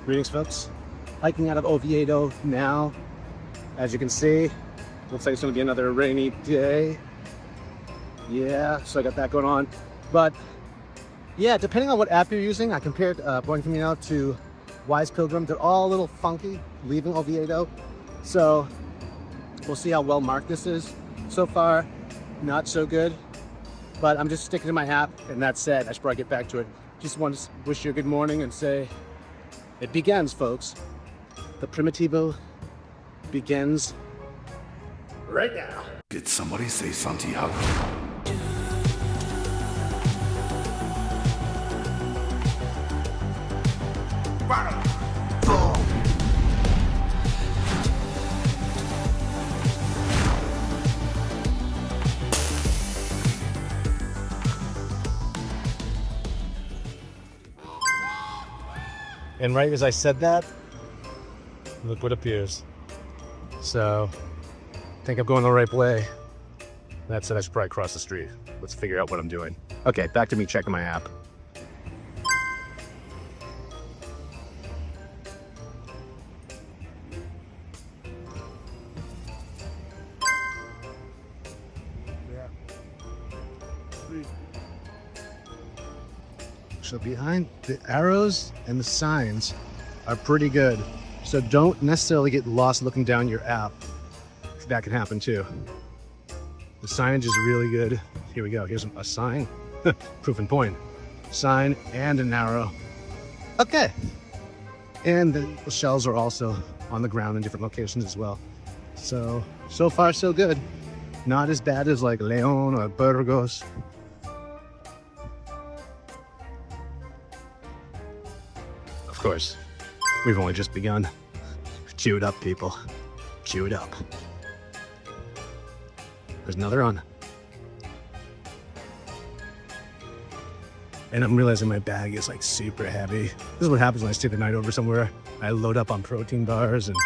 Greetings, folks. Hiking out of Oviedo now. As you can see, looks like it's going to be another rainy day. Yeah, so I got that going on. But yeah, depending on what app you're using, I compared Bunk Camino to Wise Pilgrim. They're all a little funky leaving Oviedo. So we'll see how well marked this is. So far, not so good. But I'm just sticking to my app, and that said, I should probably get back to it. Just want to wish you a good morning and say, it begins, folks. The Primitivo begins right now. Did somebody say Santiago? And right as I said that, look what appears. So, I think I'm going the right way. That said, I should probably cross the street. Let's figure out what I'm doing. Okay, back to me checking my app. So behind the arrows and the signs are pretty good. So don't necessarily get lost looking down your app. That can happen too. The signage is really good. Here we go. Here's a sign. Proof and point. Sign and an arrow. Okay. And the shells are also on the ground in different locations as well. So far so good. Not as bad as like León or Burgos. Of course, we've only just begun. Chew it up, people. Chew it up. There's another one. And I'm realizing my bag is like super heavy. This is what happens when I stay the night over somewhere. I load up on protein bars, and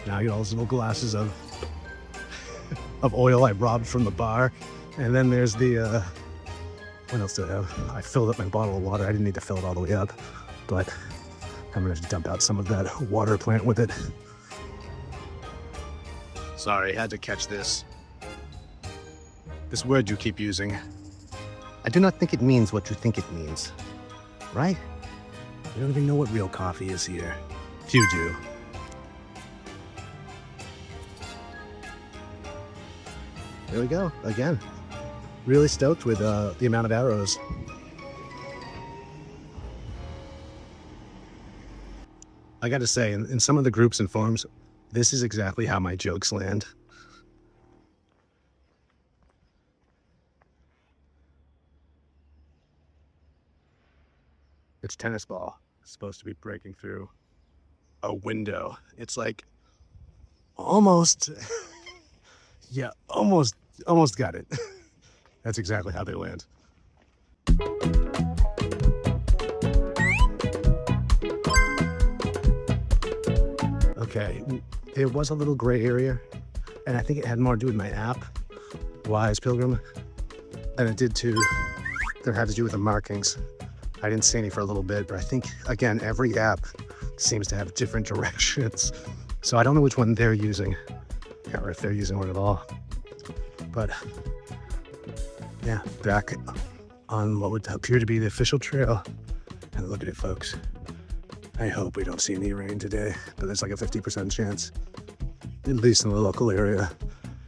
now I get all those little glasses of oil I robbed from the bar. And then there's the, what else do I have? I filled up my bottle of water. I didn't need to fill it all the way up, but I'm gonna dump out some of that water plant with it. Sorry, had to catch this. This word you keep using. I do not think it means what you think it means. Right? You don't even know what real coffee is here. Few do. There we go, again. Really stoked with the amount of arrows. I gotta say, in some of the groups and forums, this is exactly how my jokes land. It's tennis ball. It's supposed to be breaking through a window. It's like almost, yeah, almost got it. That's exactly how they land. Okay, there was a little gray area, and I think it had more to do with my app, Wise Pilgrim, than it did had to do with the markings. I didn't see any for a little bit, but I think, again, every app seems to have different directions. So I don't know which one they're using, or if they're using one at all. But yeah, back on what would appear to be the official trail. And look at it, folks. I hope we don't see any rain today, but there's like a 50% chance, at least in the local area.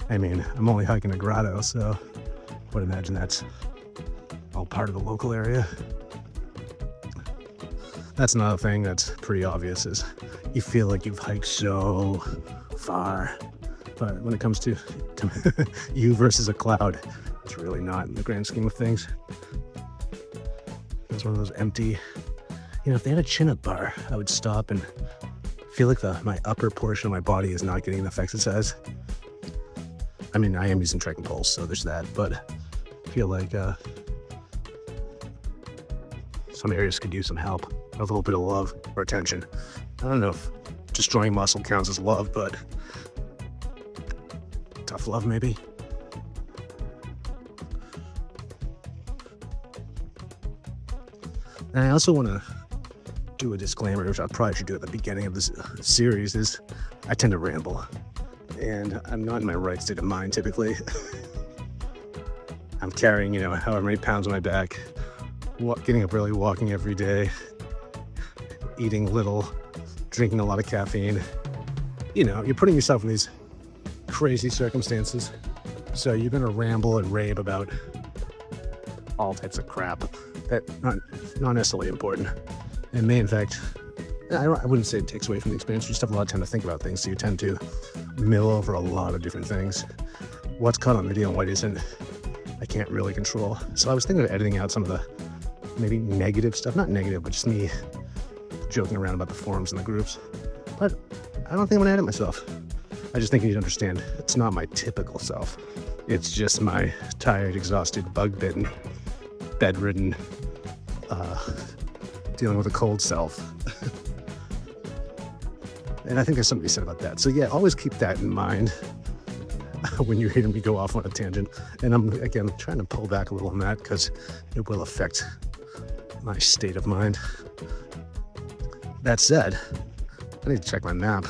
I mean, I'm only hiking to Grado, so I would imagine that's all part of the local area. That's another thing that's pretty obvious, is you feel like you've hiked so far, but when it comes to you versus a cloud, it's really not in the grand scheme of things. It's one of those empty, you know, if they had a chin-up bar, I would stop and feel like my upper portion of my body is not getting enough exercise. I mean, I am using trekking poles, so there's that, but I feel like some areas could use some help, a little bit of love or attention. I don't know if destroying muscle counts as love, but tough love maybe. And I also want to do a disclaimer, which I probably should do at the beginning of this series, is I tend to ramble. And I'm not in my right state of mind typically. I'm carrying, however many pounds on my back, getting up early, walking every day, eating little, drinking a lot of caffeine. You're putting yourself in these crazy circumstances. So you're going to ramble and rave about all types of crap that not necessarily important. And may, in fact, I wouldn't say it takes away from the experience. You just have a lot of time to think about things. So you tend to mill over a lot of different things. What's caught on video and what isn't, I can't really control. So I was thinking of editing out some of the maybe negative stuff. Not negative, but just me joking around about the forums and the groups. But I don't think I'm going to edit myself. I just think you need to understand it's not my typical self. It's just my tired, exhausted, bug-bitten, bedridden, dealing with a cold self. And I think there's something to be said about that. So yeah, always keep that in mind when you're hearing me go off on a tangent. And I'm, again, trying to pull back a little on that because it will affect my state of mind. That said, I need to check my map.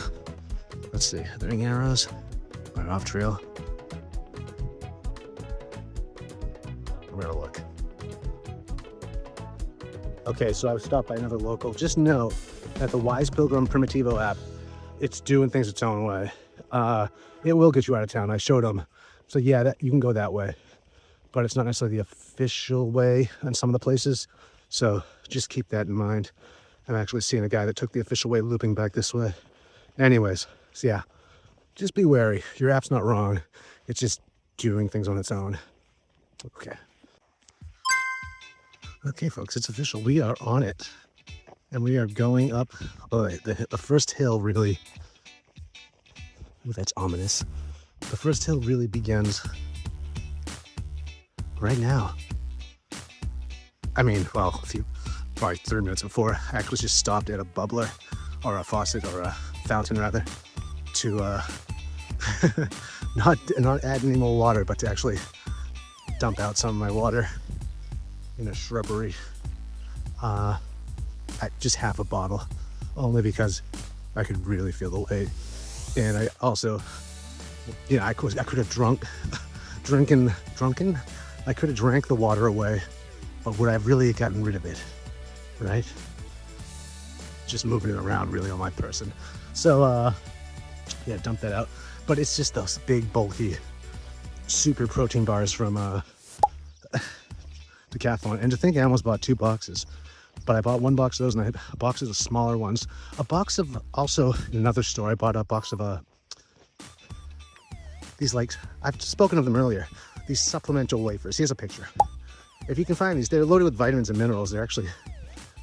Let's see, are there any arrows? Am I off trail? We're gonna look. Okay, so I was stopped by another local. Just know that the Wise Pilgrim Primitivo app, it's doing things its own way. It will get you out of town. I showed them. So yeah, you can go that way, but it's not necessarily the official way in some of the places. So just keep that in mind. I'm actually seeing a guy that took the official way looping back this way. Anyways, so yeah, just be wary. Your app's not wrong. It's just doing things on its own. Okay. Okay, folks, it's official. We are on it. And we are going up the first hill really. Ooh, that's ominous. The first hill really begins right now. I mean, well, probably 30 minutes before, I actually just stopped at a bubbler or a faucet or a fountain rather to not add any more water, but to actually dump out some of my water in a shrubbery. Just half a bottle, only because I could really feel the weight. And I also, I could have drunken. I could have drank the water away, but would I have really gotten rid of it, right? Just moving it around really on my person. So, yeah, dump that out. But it's just those big, bulky, super protein bars from Decathlon. And to think I almost bought 2 boxes. But I bought 1 box of those, and I had boxes of smaller ones. A box of, also in another store, I bought a box of these, like, I've spoken of them earlier, these supplemental wafers. Here's a picture. If you can find these, they're loaded with vitamins and minerals. They're actually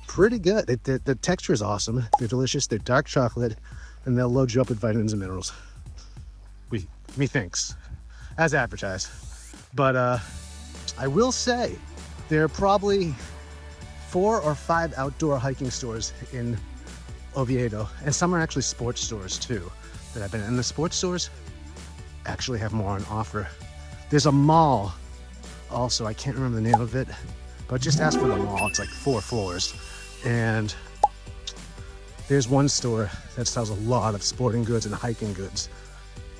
pretty good. The texture is awesome. They're delicious. They're dark chocolate, and they'll load you up with vitamins and minerals. Methinks, as advertised. But I will say, there are probably 4 or 5 outdoor hiking stores in Oviedo, and some are actually sports stores too that I've been in. And the sports stores actually have more on offer. There's a mall also, I can't remember the name of it, but just ask for the mall. It's like 4 floors, and there's one store that sells a lot of sporting goods and hiking goods.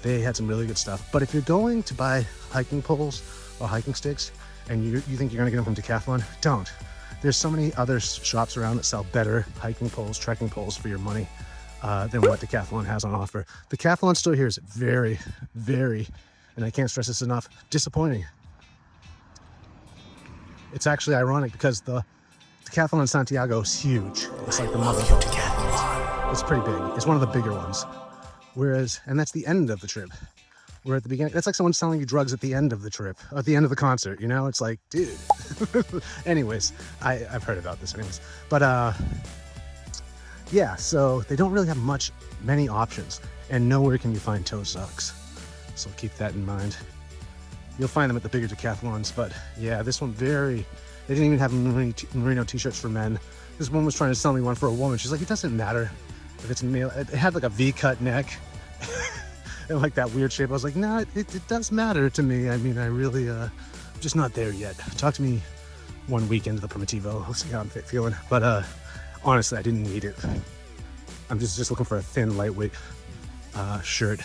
They had some really good stuff. But if you're going to buy hiking poles or hiking sticks and you think you're gonna get them from Decathlon, don't. There's so many other shops around that sell better hiking poles, trekking poles for your money than what Decathlon has on offer. The Decathlon store here is very, very, and I can't stress this enough, disappointing. It's actually ironic because the Decathlon in Santiago is huge. It's like the mother of Decathlon. It's pretty big. It's one of the bigger ones. Whereas, and that's the end of the trip. We're at the beginning. That's like someone selling you drugs at the end of the trip, or at the end of the concert, It's like, dude. Anyways, I've heard about this anyways. But yeah, so they don't really have many options, and nowhere can you find toe socks. So keep that in mind. You'll find them at the bigger Decathlons, but yeah, this one they didn't even have merino t-shirts for men. This one was trying to sell me one for a woman. She's like, it doesn't matter if it's male. It had like a V-cut neck. And like that weird shape. I was like, no, it does matter to me. I mean, I really, just not there yet. Talk to me one week into the Primitivo. We'll see how I'm feeling. But Honestly, I didn't need it. I'm just looking for a thin, lightweight shirt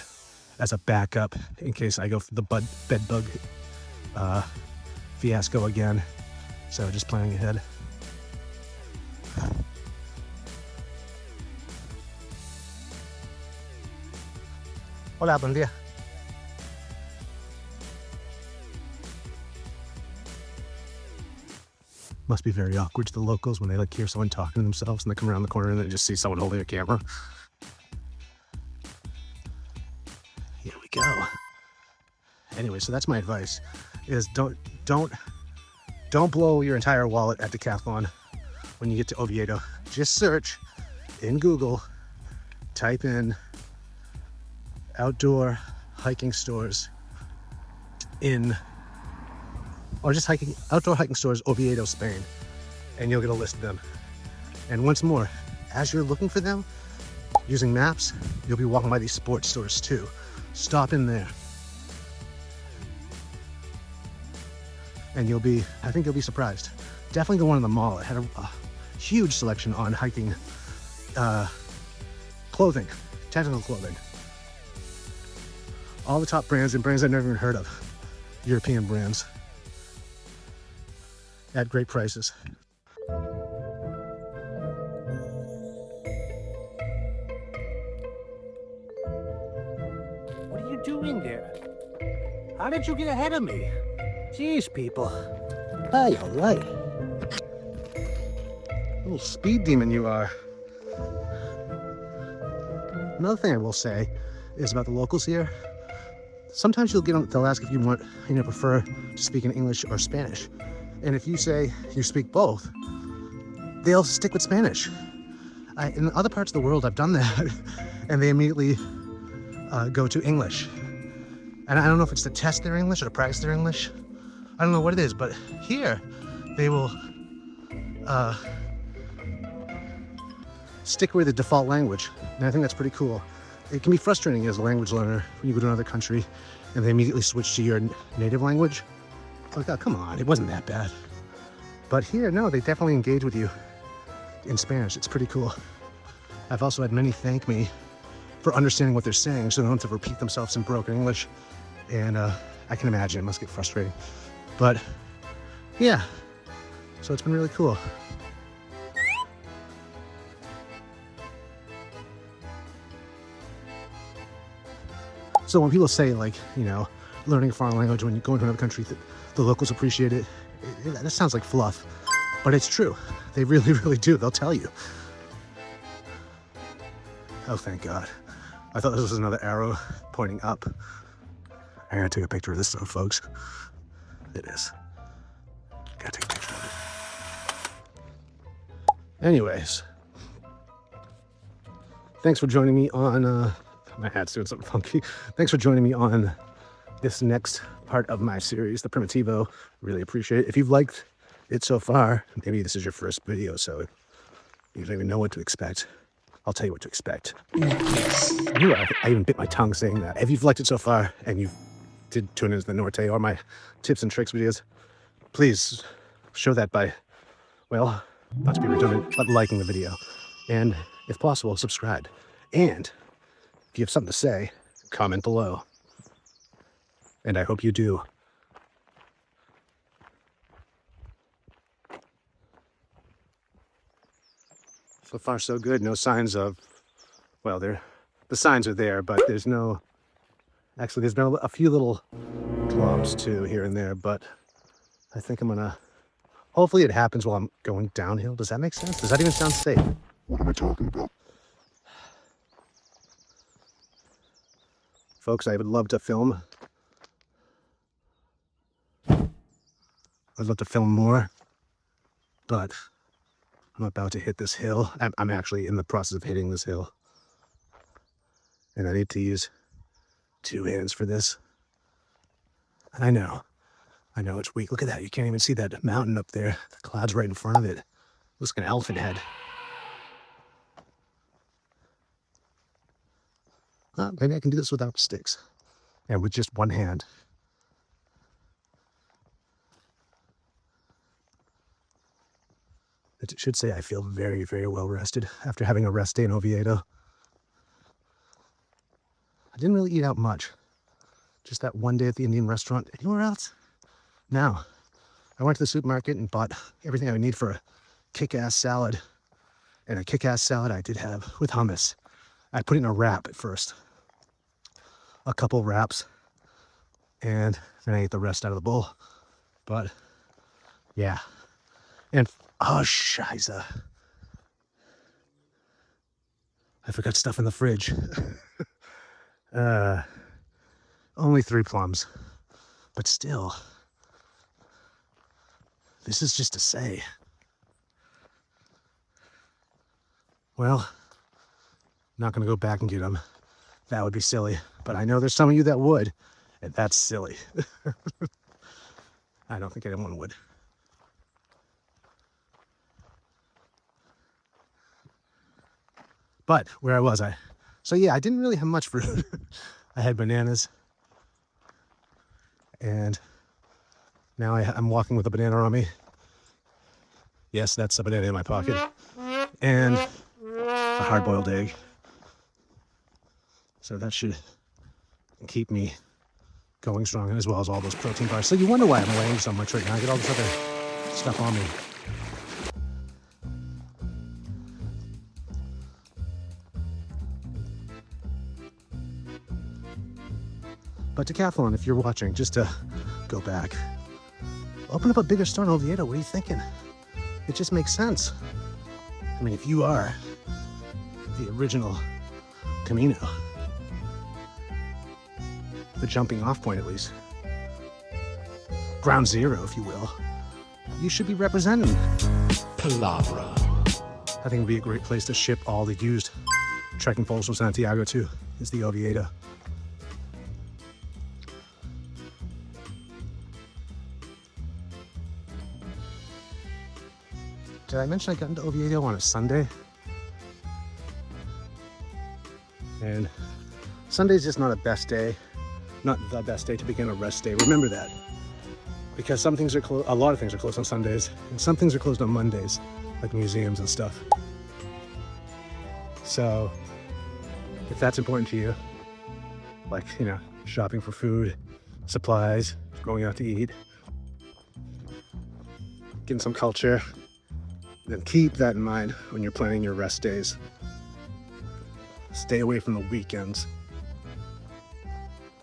as a backup in case I go for the bed bug fiasco again. So just planning ahead. Hola, buen día. Must be very awkward to the locals when they like hear someone talking to themselves and they come around the corner and they just see someone holding a camera. Here we go. Anyway, so that's my advice: is don't blow your entire wallet at Decathlon when you get to Oviedo. Just search in Google, type in outdoor hiking stores outdoor hiking stores Oviedo, Spain, and you'll get a list of them. And once more, as you're looking for them using maps, you'll be walking by these sports stores too. Stop in there and I think you'll be surprised. Definitely the one in the mall. It had a huge selection on hiking clothing, technical clothing. All the top brands and brands I've never even heard of. European brands. At great prices. What are you doing there? How did you get ahead of me? Jeez, people. Hi, all right. Little speed demon you are. Another thing I will say is about the locals here. Sometimes they'll ask if you prefer to speak in English or Spanish. And if you say you speak both, they'll stick with Spanish. In other parts of the world, I've done that, and they immediately go to English. And I don't know if it's to test their English or to practice their English. I don't know what it is, but here they will stick with the default language. And I think that's pretty cool. It can be frustrating as a language learner when you go to another country and they immediately switch to your native language. Like, oh, come on, it wasn't that bad. But here, no, they definitely engage with you in Spanish. It's pretty cool. I've also had many thank me for understanding what they're saying so they don't have to repeat themselves in broken English. And I can imagine it must get frustrating. But yeah, so it's been really cool. So when people say, like, learning a foreign language when you go into another country, the locals appreciate it, that sounds like fluff, but it's true. They really, really do. They'll tell you. Oh, thank God. I thought this was another arrow pointing up. I gotta take a picture of this though, folks. It is. Gotta take a picture of it. Anyways, thanks for joining me on, my hat's doing something funky. Thanks for joining me on this next part of my series, the Primitivo. Really appreciate it. If you've liked it so far, maybe this is your first video, so you don't even know what to expect. I'll tell you what to expect. I even bit my tongue saying that. If you've liked it so far and you did tune into the Norte or my tips and tricks videos, please show that by, well, not to be redundant, but liking the video. And if possible, subscribe. And if you have something to say, comment below. And I hope you do. So far, so good. No signs of, well, the signs are there, but there's no, actually, there's been a few little clumps too here and there, but I think I'm gonna, hopefully it happens while I'm going downhill. Does that make sense? Does that even sound safe? What am I talking about? Folks, I would love to film. I'd love to film more, but I'm about to hit this hill. I'm actually in the process of hitting this hill. And I need to use 2 hands for this. And I know it's weak. Look at that. You can't even see that mountain up there. The cloud's right in front of it. Looks like an elephant head. Maybe I can do this without sticks and with just 1 hand. It should say I feel very, very well rested after having a rest day in Oviedo. I didn't really eat out much. Just that one day at the Indian restaurant. Anywhere else? No. I went to the supermarket and bought everything I would need for a kick-ass salad. And a kick-ass salad I did have with hummus. I put it in a wrap at first. A couple wraps. And then I ate the rest out of the bowl. But, yeah. And, oh, scheisse. I forgot stuff in the fridge. Only 3 plums. But still, this is just to say. Well, not going to go back and get them. That would be silly. But I know there's some of you that would, and that's silly. I don't think anyone would. But where I was, so yeah, I didn't really have much fruit. I had bananas, and now I'm walking with a banana on me. Yes, that's a banana in my pocket, and a hard-boiled egg. So that should keep me going strong, as well as all those protein bars. So you wonder why I'm weighing so much right now. I get all this other stuff on me. But Decathlon, if you're watching, just to go back, open up a bigger store in Oviedo. What are you thinking? It just makes sense. I mean, if you are the original Camino, the jumping off point at least, ground zero, if you will, you should be representing. Palabra. I think it would be a great place to ship all the used trekking poles from Santiago to, is the Oviedo. Did I mention I got into Oviedo on a Sunday? And Sunday's just not a best day. Not the best day to begin a rest day. Remember that. Because some things are closed, a lot of things are closed on Sundays, and some things are closed on Mondays, like museums and stuff. So, if that's important to you, like, you know, shopping for food, supplies, going out to eat, getting some culture, then keep that in mind when you're planning your rest days. Stay away from the weekends.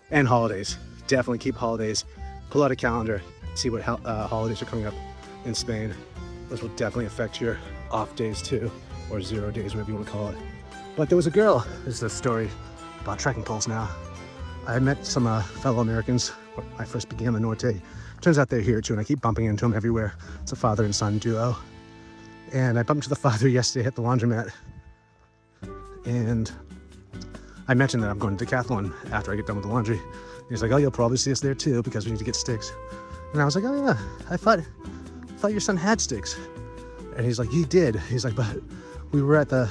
And holidays. Definitely keep holidays. Pull out a calendar, see what holidays are coming up in Spain. Those will definitely affect your off days too, or 0 days, whatever you want to call it. But there was a girl, this is a story about trekking poles now. I met some fellow Americans when I first began the Norte. Turns out they're here too, and I keep bumping into them everywhere. It's a father and son duo. And I bumped into the father yesterday at the laundromat. And I mentioned that I'm going to Decathlon after I get done with the laundry. And he's like, oh, you'll probably see us there too because we need to get sticks. And I was like, oh yeah, I thought your son had sticks. And he's like, he did. He's like, but we were at the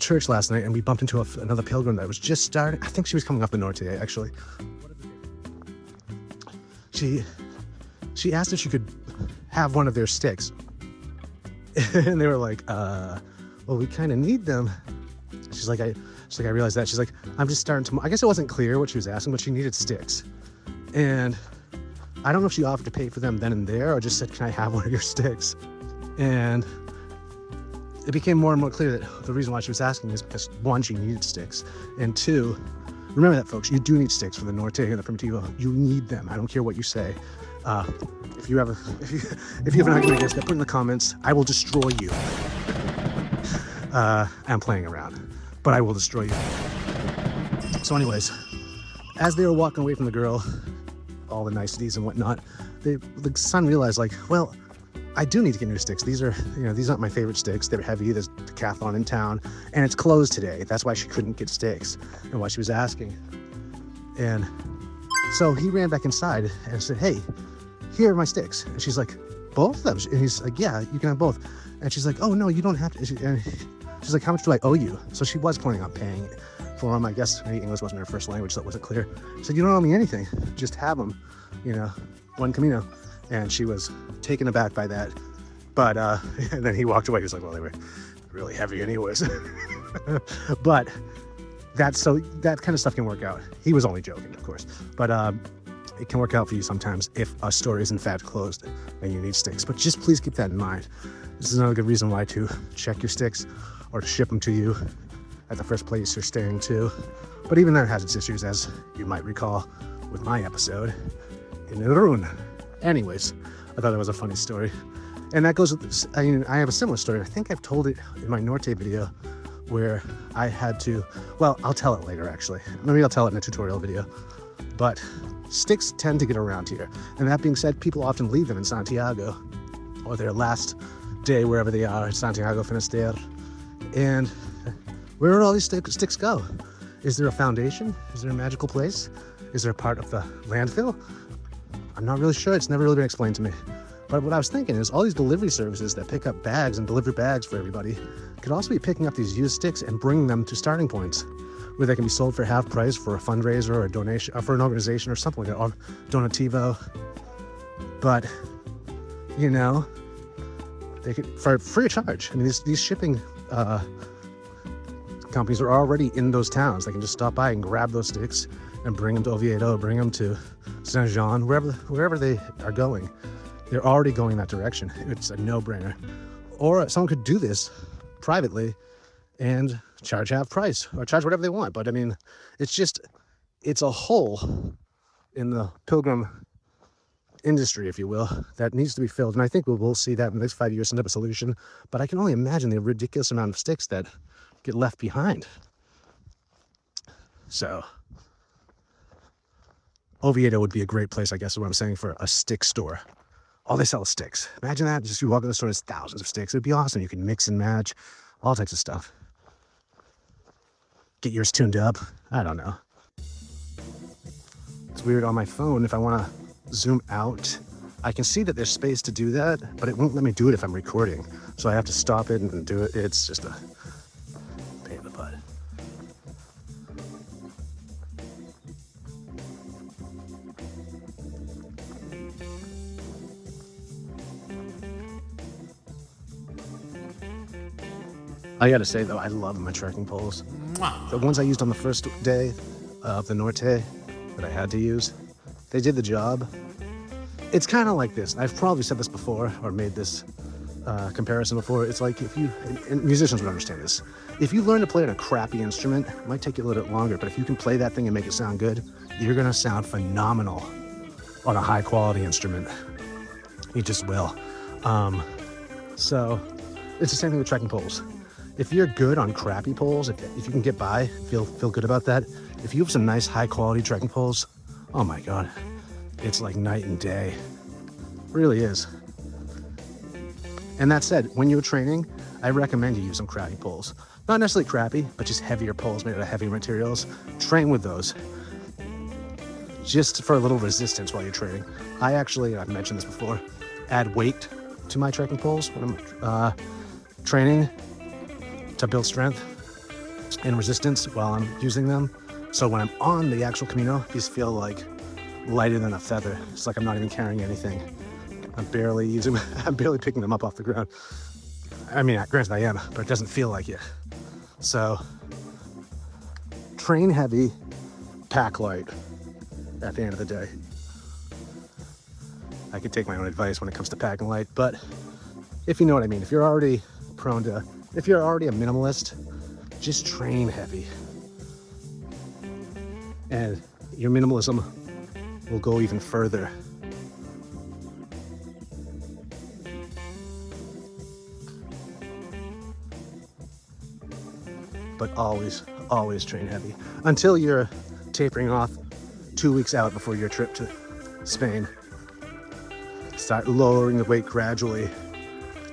church last night and we bumped into another pilgrim that was just starting. I think she was coming off the Norte, actually. She asked if she could have one of their sticks. And they were like, well, we kind of need them. She's like, I realized that. She's like, I'm just starting to, I guess it wasn't clear what she was asking, but she needed sticks. And I don't know if she offered to pay for them then and there or just said, can I have one of your sticks? And it became more and more clear that the reason why she was asking is because, one, she needed sticks. And two, remember that, folks, you do need sticks for the Norte and the Primitivo. You need them. I don't care what you say. If you have an argument against that, put it in the comments. I will destroy you. I'm playing around, but I will destroy you. So anyways, as they were walking away from the girl, all the niceties and whatnot, the son realized, like, well, I do need to get new sticks. These aren't my favorite sticks. They're heavy. There's Decathlon in town, and it's closed today. That's why she couldn't get sticks and why she was asking. And so he ran back inside and said, hey, here are my sticks. And she's like, both of them? And he's like, yeah, you can have both. And she's like, oh, no, you don't have to. And she's like, how much do I owe you? So she was planning on paying for them. I guess maybe English wasn't her first language, so it wasn't clear. She said, you don't owe me anything. Just have them, one Camino. And she was taken aback by that. But and then he walked away. He was like, well, they were really heavy anyways. But that kind of stuff can work out. He was only joking, of course, but it can work out for you sometimes if a store is in fact closed and you need sticks. But just please keep that in mind. This is another good reason why to check your sticks or to ship them to you at the first place you're staying to. But even that has its issues, as you might recall with my episode in Irun. Anyways, I thought that was a funny story. And that goes with this. I mean, I have a similar story. I think I've told it in my Norte video where I had to, well, I'll tell it later actually. Maybe I'll tell it in a tutorial video. But sticks tend to get around here. And that being said, people often leave them in Santiago or their last day wherever they are, Santiago, Finisterre. And where do all these sticks go? Is there a foundation? Is there a magical place? Is there a part of the landfill? I'm not really sure. It's never really been explained to me. But what I was thinking is all these delivery services that pick up bags and deliver bags for everybody could also be picking up these used sticks and bringing them to starting points where they can be sold for half price for a fundraiser or a donation, or for an organization or something like that, or donativo. But, you know, they could, for free of charge. I mean, these shipping companies are already in those towns. They can just stop by and grab those sticks and bring them to Oviedo, bring them to Saint-Jean, wherever they are going. They're already going that direction. It's a no-brainer. Or someone could do this privately and charge half price or charge whatever they want. But I mean, it's a hole in the pilgrim industry, if you will, that needs to be filled. And I think we'll see that in the next 5 years, send up a solution. But I can only imagine the ridiculous amount of sticks that get left behind. So Oviedo would be a great place, I guess is what I'm saying, for a stick store. All they sell is sticks. Imagine that. Just you walk in the store, there's thousands of sticks. It'd be awesome. You can mix and match, all types of stuff. Get yours tuned up. I don't know. It's weird on my phone. If I want to zoom out, I can see that there's space to do that, but it won't let me do it if I'm recording. So I have to stop it and do it. It's just a pain in the butt. I gotta say though, I love my trekking poles. The ones I used on the first day of the Norte that I had to use, they did the job. It's kind of like this. I've probably said this before or made this comparison before. It's like if you, and musicians would understand this. If you learn to play on a crappy instrument, it might take you a little bit longer, but if you can play that thing and make it sound good, you're gonna sound phenomenal on a high quality instrument. You just will. So it's the same thing with trekking poles. If you're good on crappy poles, if you can get by, feel good about that. If you have some nice high quality trekking poles, oh my God, it's like night and day. It really is. And that said, when you're training, I recommend you use some crappy poles. Not necessarily crappy, but just heavier poles made out of heavier materials. Train with those. Just for a little resistance while you're training. I've mentioned this before, add weight to my trekking poles when I'm training to build strength and resistance while I'm using them. So when I'm on the actual Camino, these feel like lighter than a feather. It's like I'm not even carrying anything. I'm barely picking them up off the ground. I mean, granted I am, but it doesn't feel like it. So train heavy, pack light at the end of the day. I could take my own advice when it comes to packing light, but if you know what I mean, if you're already a minimalist, just train heavy. And your minimalism will go even further. But always train heavy. Until you're tapering off 2 weeks out before your trip to Spain. Start lowering the weight gradually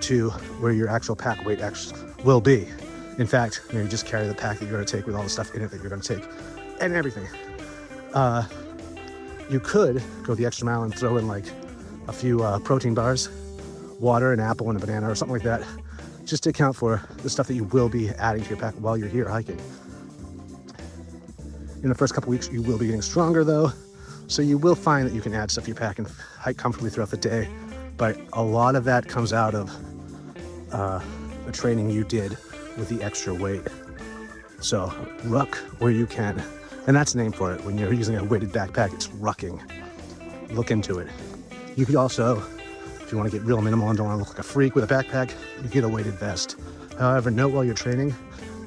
to where your actual pack weight will be. In fact, maybe just carry the pack that you're gonna take with all the stuff in it that you're gonna take and everything. You could go the extra mile and throw in like a few protein bars, water, an apple, and a banana or something like that, just to account for the stuff that you will be adding to your pack while you're here hiking. In the first couple weeks, you will be getting stronger though, so you will find that you can add stuff to your pack and hike comfortably throughout the day but a lot of that comes out of the training you did with the extra weight. So ruck where you can, and that's the name for it. When you're using a weighted backpack, it's rucking. Look into it. You could also, if you want to get real minimal and don't want to look like a freak with a backpack, you get a weighted vest. However, note while you're training,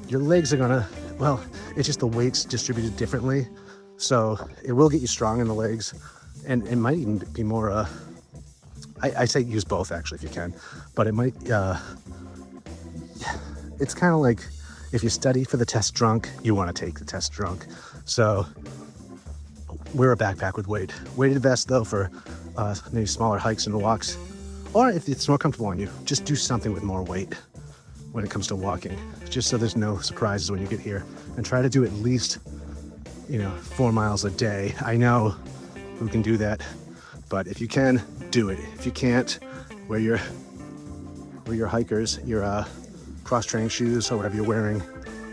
your legs are gonna, well, it's just the weight's distributed differently. So it will get you strong in the legs, and it might even be more, I say use both actually if you can, but it might, it's kind of like if you study for the test drunk, you want to take the test drunk. So wear a backpack with weight. Weighted vest though for maybe smaller hikes and walks, or if it's more comfortable on you, just do something with more weight when it comes to walking, just so there's no surprises when you get here. And try to do at least, 4 miles a day. I know who can do that, but if you can, do it. If you can't, wear your hikers, your cross-training shoes or whatever you're wearing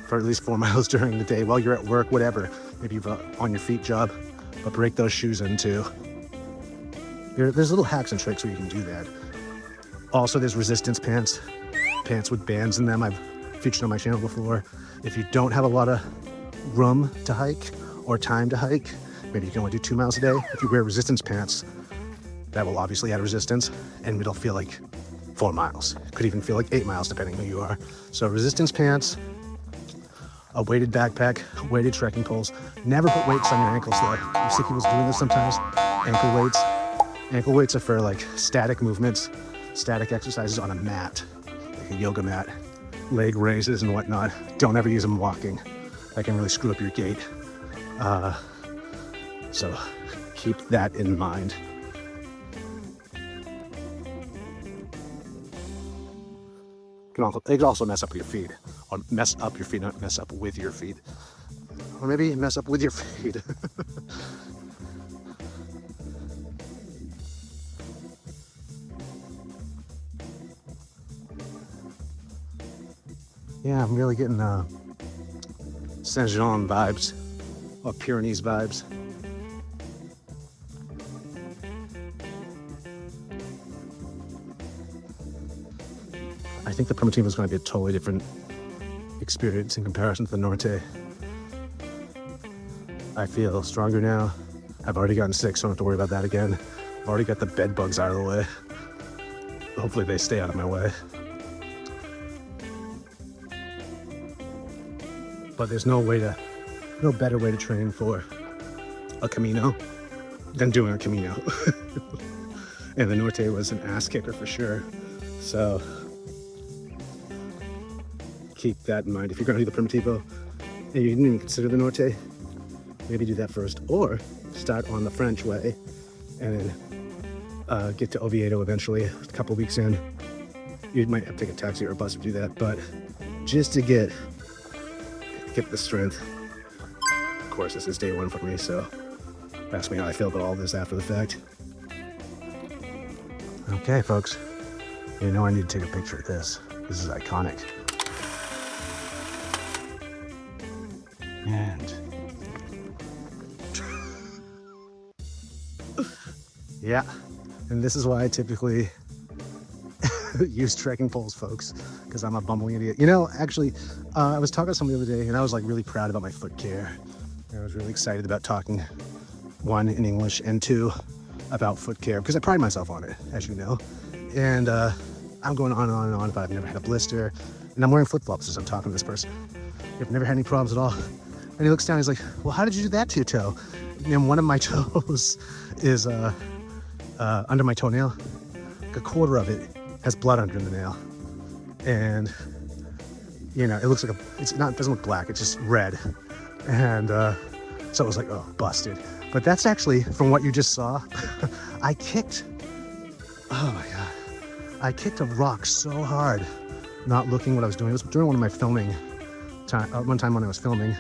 for at least 4 miles during the day while you're at work, whatever. Maybe you've on your feet job, but break those shoes in too. There's little hacks and tricks where you can do that. Also, there's resistance pants with bands in them. I've featured on my channel before. If you don't have a lot of room to hike or time to hike, maybe you can only do 2 miles a day. If you wear resistance pants, that will obviously add resistance, and it'll feel like 4 miles. It could even feel like 8 miles depending who you are. So resistance pants, a weighted backpack, weighted trekking poles. Never put weights on your ankles though. You see people doing this sometimes. Ankle weights. Ankle weights are for like static movements, static exercises on a mat, like a yoga mat, leg raises and whatnot. Don't ever use them walking. That can really screw up your gait. So keep that in mind. It can also mess up your feet, or mess up your feet, not mess up with your feet, or maybe mess up with your feet. Yeah, I'm really getting Saint-Jean vibes, or Pyrenees vibes. I think the Primitivo is going to be a totally different experience in comparison to the Norte. I feel stronger now. I've already gotten sick, so I don't have to worry about that again. I've already got the bed bugs out of the way. Hopefully they stay out of my way. But there's no better way to train for a Camino than doing a Camino. And the Norte was an ass kicker for sure. So keep that in mind. If you're going to do the Primitivo and you didn't even consider the Norte, maybe do that first, or start on the French way and then get to Oviedo eventually. A couple weeks in, you might have to take a taxi or a bus to do that, but just to get the strength. Of course, this is day one for me, so ask me how I feel about all this after the fact. Okay, folks, I need to take a picture of this. This is iconic. And yeah, and this is why I typically use trekking poles, folks, because I'm a bumbling idiot. Actually, I was talking to someone the other day, and I was like really proud about my foot care. I was really excited about talking, one, in English, and two, about foot care, because I pride myself on it, as you know. And I'm going on and on and on about I've never had a blister, and I'm wearing flip-flops as I'm talking to this person. I've never had any problems at all. And he looks down, he's like, well, how did you do that to your toe? And one of my toes is under my toenail. Like a quarter of it has blood under the nail. And, it looks like it doesn't look black, it's just red. And so it was like, oh, busted. But that's actually, from what you just saw, I kicked a rock so hard, not looking what I was doing. It was during one of my filming one time when I was filming.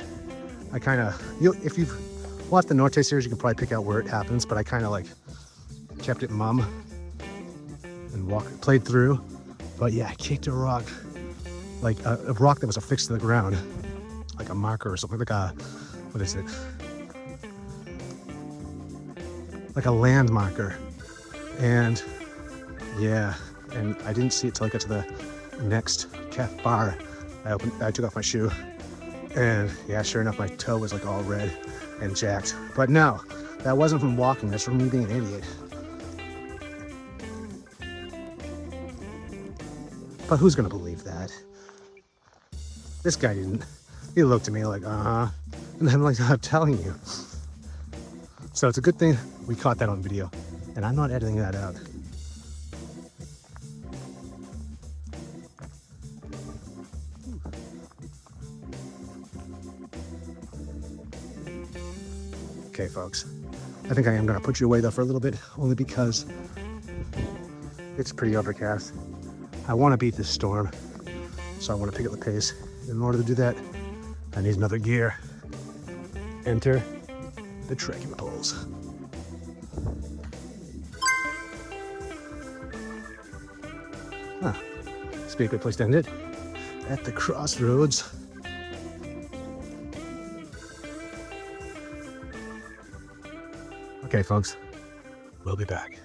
I kind of, if you've watched the Norte series, you can probably pick out where it happens, but I kind of like kept it mum and played through. But yeah, I kicked a rock, like a rock that was affixed to the ground, like a marker or something, like what is it? Like a land marker. And Yeah, and I didn't see it till I got to the next caf bar. I took off my shoe, and yeah, sure enough, my toe was like all red and jacked. But no, that wasn't from walking, that's from me being an idiot. But who's gonna believe that? This guy didn't. He looked at me like, uh-huh. And I'm like, I'm telling you. So it's a good thing we caught that on video, and I'm not editing that out. Okay, folks. I think I am gonna put you away though for a little bit, only because it's pretty overcast. I want to beat this storm, so I want to pick up the pace. In order to do that, I need another gear. Enter the trekking poles. Huh. This would be a good place to end it. At the crossroads. Okay, folks, we'll be back.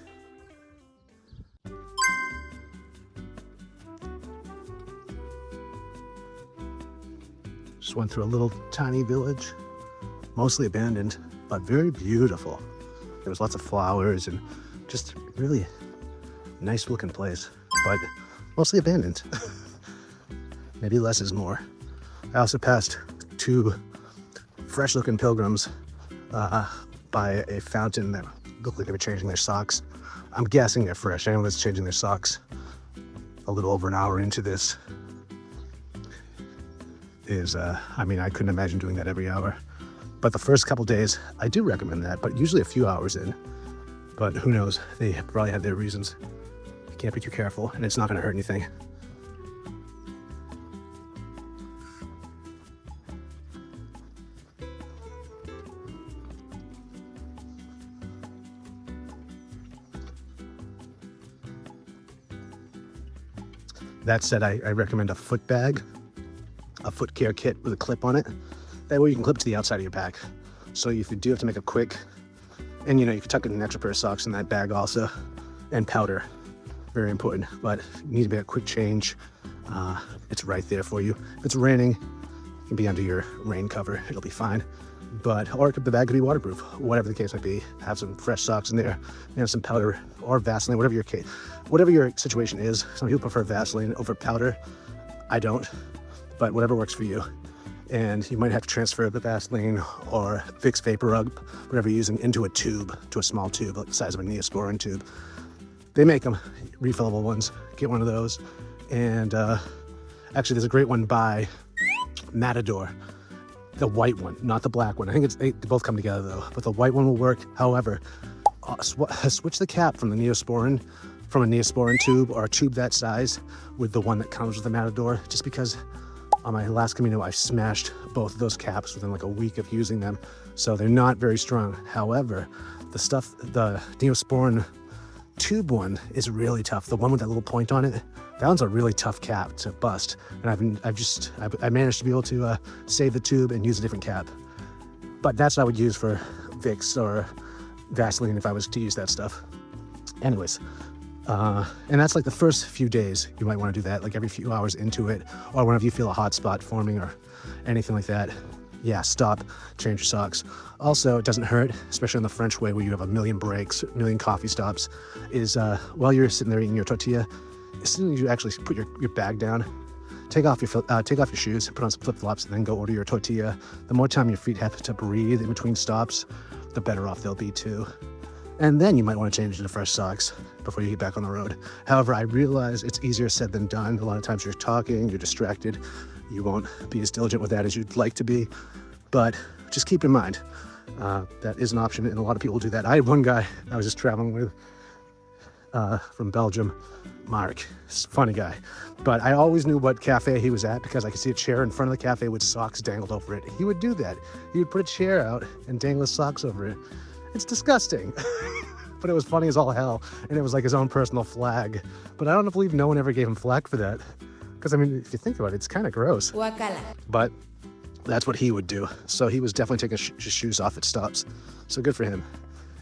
Just went through a little tiny village, mostly abandoned, but very beautiful. There was lots of flowers and just really nice looking place, but mostly abandoned. Maybe less is more. I also passed two fresh looking pilgrims by a fountain that looked like they were changing their socks. I'm guessing they're fresh. Anyone that's changing their socks a little over an hour into this is, I mean, I couldn't imagine doing that every hour. But the first couple days, I do recommend that, but usually a few hours in. But who knows? They probably had their reasons. You can't be too careful, and it's not going to hurt anything. That said, I recommend a foot bag, a foot care kit with a clip on it. That way you can clip to the outside of your back. So if you do have to make a quick, and you know, you can tuck in an extra pair of socks in that bag also, and powder, very important. But you need to make a quick change. It's right there for you. If it's raining, it can be under your rain cover. It'll be fine. Or the bag could be waterproof, whatever the case might be. Have some fresh socks in there, some powder or Vaseline, whatever your situation is. Some people prefer Vaseline over powder. I don't, but whatever works for you. And you might have to transfer the Vaseline or Vicks Vapor Rub, whatever you're using, into a tube, to a small tube, like the size of a Neosporin tube. They make them, refillable ones. Get one of those. And actually, there's a great one by Matador. The white one, not the black one. I think they both come together though, but the white one will work. However, switch the cap from a Neosporin tube or a tube that size with the one that comes with the Matador, just because on my last Camino, I smashed both of those caps within like a week of using them. So they're not very strong. However, the Neosporin tube one is really tough. The one with that little point on it, that one's a really tough cap to bust. And I managed to be able to save the tube and use a different cap. But that's what I would use for Vicks or Vaseline if I was to use that stuff. Anyways, and that's like the first few days. You might want to do that, like every few hours into it, or whenever you feel a hot spot forming or anything like that. Yeah, stop, change your socks. Also, it doesn't hurt, especially in the French way where you have a million breaks, a million coffee stops, is while you're sitting there eating your tortilla, as soon as you actually put your bag down, take off your shoes, put on some flip-flops, and then go order your tortilla. The more time your feet have to breathe in between stops, the better off they'll be too. And then you might want to change into fresh socks before you get back on the road. However, I realize it's easier said than done. A lot of times you're talking, you're distracted. You won't be as diligent with that as you'd like to be. But just keep in mind, that is an option, and a lot of people do that. I had one guy I was just traveling with from Belgium, Mark, funny guy. But I always knew what cafe he was at because I could see a chair in front of the cafe with socks dangled over it. He would do that. He would put a chair out and dangle his socks over it. It's disgusting, but it was funny as all hell, and it was like his own personal flag. But I don't believe no one ever gave him flack for that, because I mean, if you think about it, it's kind of gross. Guacala. But that's what he would do. So he was definitely taking his shoes off at stops. So good for him.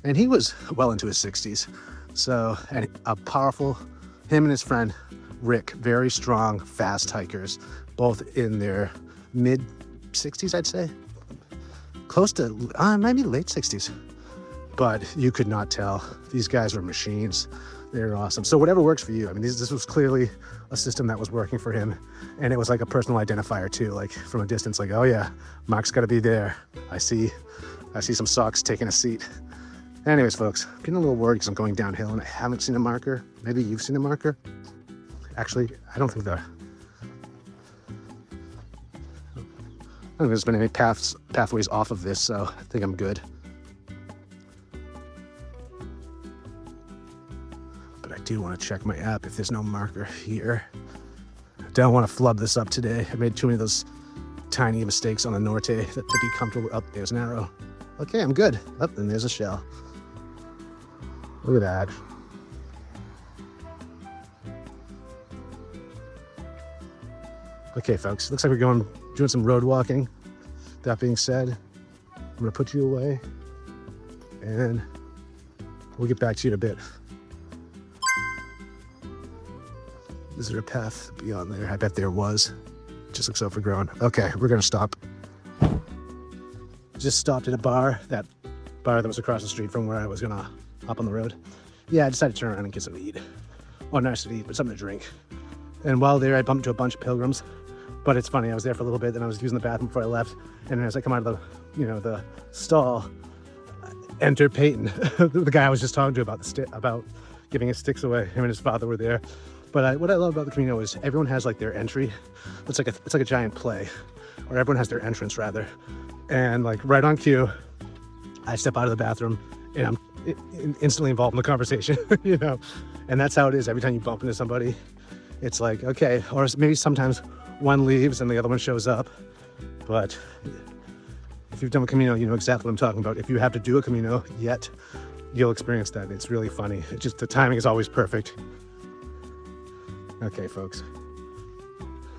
And he was well into his 60s. So, and a powerful Him and his friend Rick, very strong, fast hikers, both in their mid 60s, I'd say. Close to, maybe late 60s. But you could not tell. These guys were machines. They're awesome. So whatever works for you. I mean, this was clearly a system that was working for him. And it was like a personal identifier too, like from a distance, like, oh yeah, Mark's gotta be there. I see some socks taking a seat. Anyways, folks, I'm getting a little worried because I'm going downhill and I haven't seen a marker. Maybe you've seen a marker. Actually, I don't think there's been any pathways off of this, so I think I'm good. But I do want to check my app if there's no marker here. I don't want to flub this up today. I made too many of those tiny mistakes on the Norte to be comfortable. Up there's an arrow. Okay, I'm good. Up and there's a shell. Look at that. Okay, folks, looks like we're doing some road walking. That being said, I'm gonna put you away and we'll get back to you in a bit. Is there a path beyond there? I bet there was. Just looks overgrown. Okay, we're gonna stop. Just stopped at a bar, that bar that was across the street from where I was gonna hop on the road. Yeah, I decided to turn around and get something to eat. Well, not necessarily to eat, but something to drink. And while there, I bumped into a bunch of pilgrims. But it's funny, I was there for a little bit, then I was using the bathroom before I left. And as I come out of the stall, enter Peyton, the guy I was just talking to about giving his sticks away. Him and his father were there. But what I love about the Camino is everyone has like their entry. It's like a giant play, or everyone has their entrance rather. And like right on cue, I step out of the bathroom and I'm instantly involved in the conversation, And that's how it is every time you bump into somebody. It's like, okay, or maybe sometimes one leaves and the other one shows up. But if you've done a Camino, you know exactly what I'm talking about. If you have to do a Camino yet, you'll experience that. It's really funny. It's just the timing is always perfect. Okay, folks.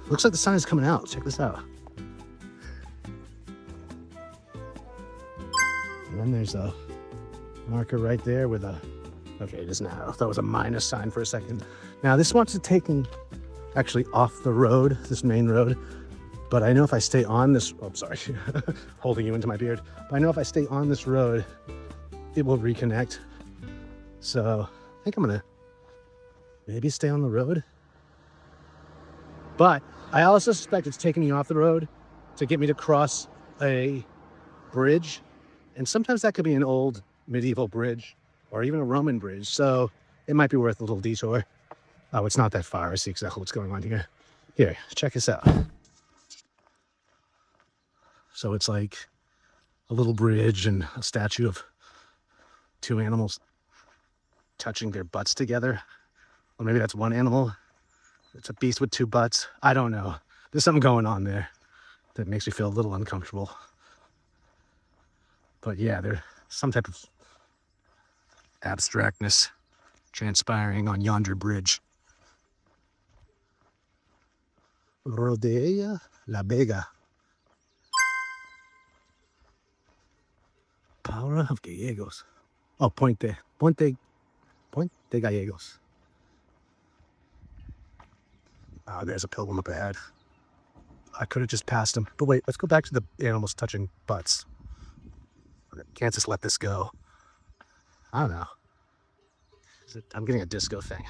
Looks like the sun is coming out. Check this out. And then there's a marker right there with a, okay, it is now. I thought it was a minus sign for a second. Now this wants to take me actually off the road, this main road. But I know if I stay on this, oh, I'm sorry, holding you into my beard. But I know if I stay on this road, it will reconnect. So I think I'm gonna maybe stay on the road. But I also suspect it's taking me off the road to get me to cross a bridge. And sometimes that could be an old medieval bridge or even a Roman bridge. So it might be worth a little detour. Oh, it's not that far. I see exactly what's going on here. Here, check this out. So it's like a little bridge and a statue of two animals touching their butts together. Or maybe that's one animal. It's a beast with two butts. I don't know. There's something going on there that makes me feel a little uncomfortable. But yeah, there's some type of abstractness transpiring on yonder bridge. Rodea La Vega. Power of Gallegos. Oh, Puente Gallegos. There's a pilgrim up ahead. I could have just passed him. But wait, let's go back to the animals touching butts. Can't just let this go. I don't know. I'm getting a disco thing.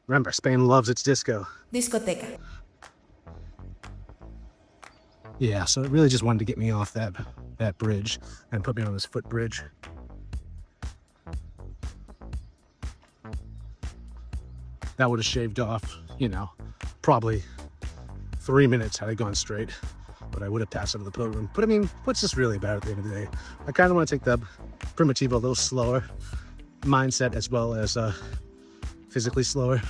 Remember, Spain loves its disco. Discoteca. Yeah, so it really just wanted to get me off that bridge and put me on this footbridge. That would have shaved off, probably 3 minutes had I gone straight. But I would have passed over the pilgrim. But I mean, what's this really about at the end of the day? I kind of want to take the Primitivo a little slower mindset as well as physically slower.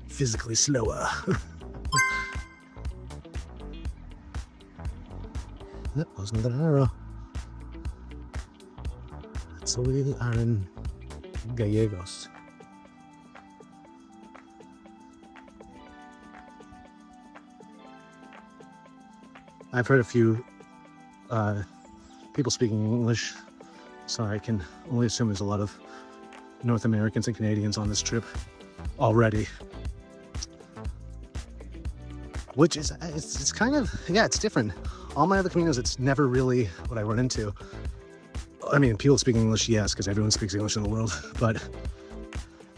Physically slower. That was another arrow. So we are in Gallegos. I've heard a few people speaking English, so I can only assume there's a lot of North Americans and Canadians on this trip. already. Which is, it's kind of, yeah, it's different. All my other Caminos, it's never really what I run into. I mean, people speak English, yes, because everyone speaks English in the world, but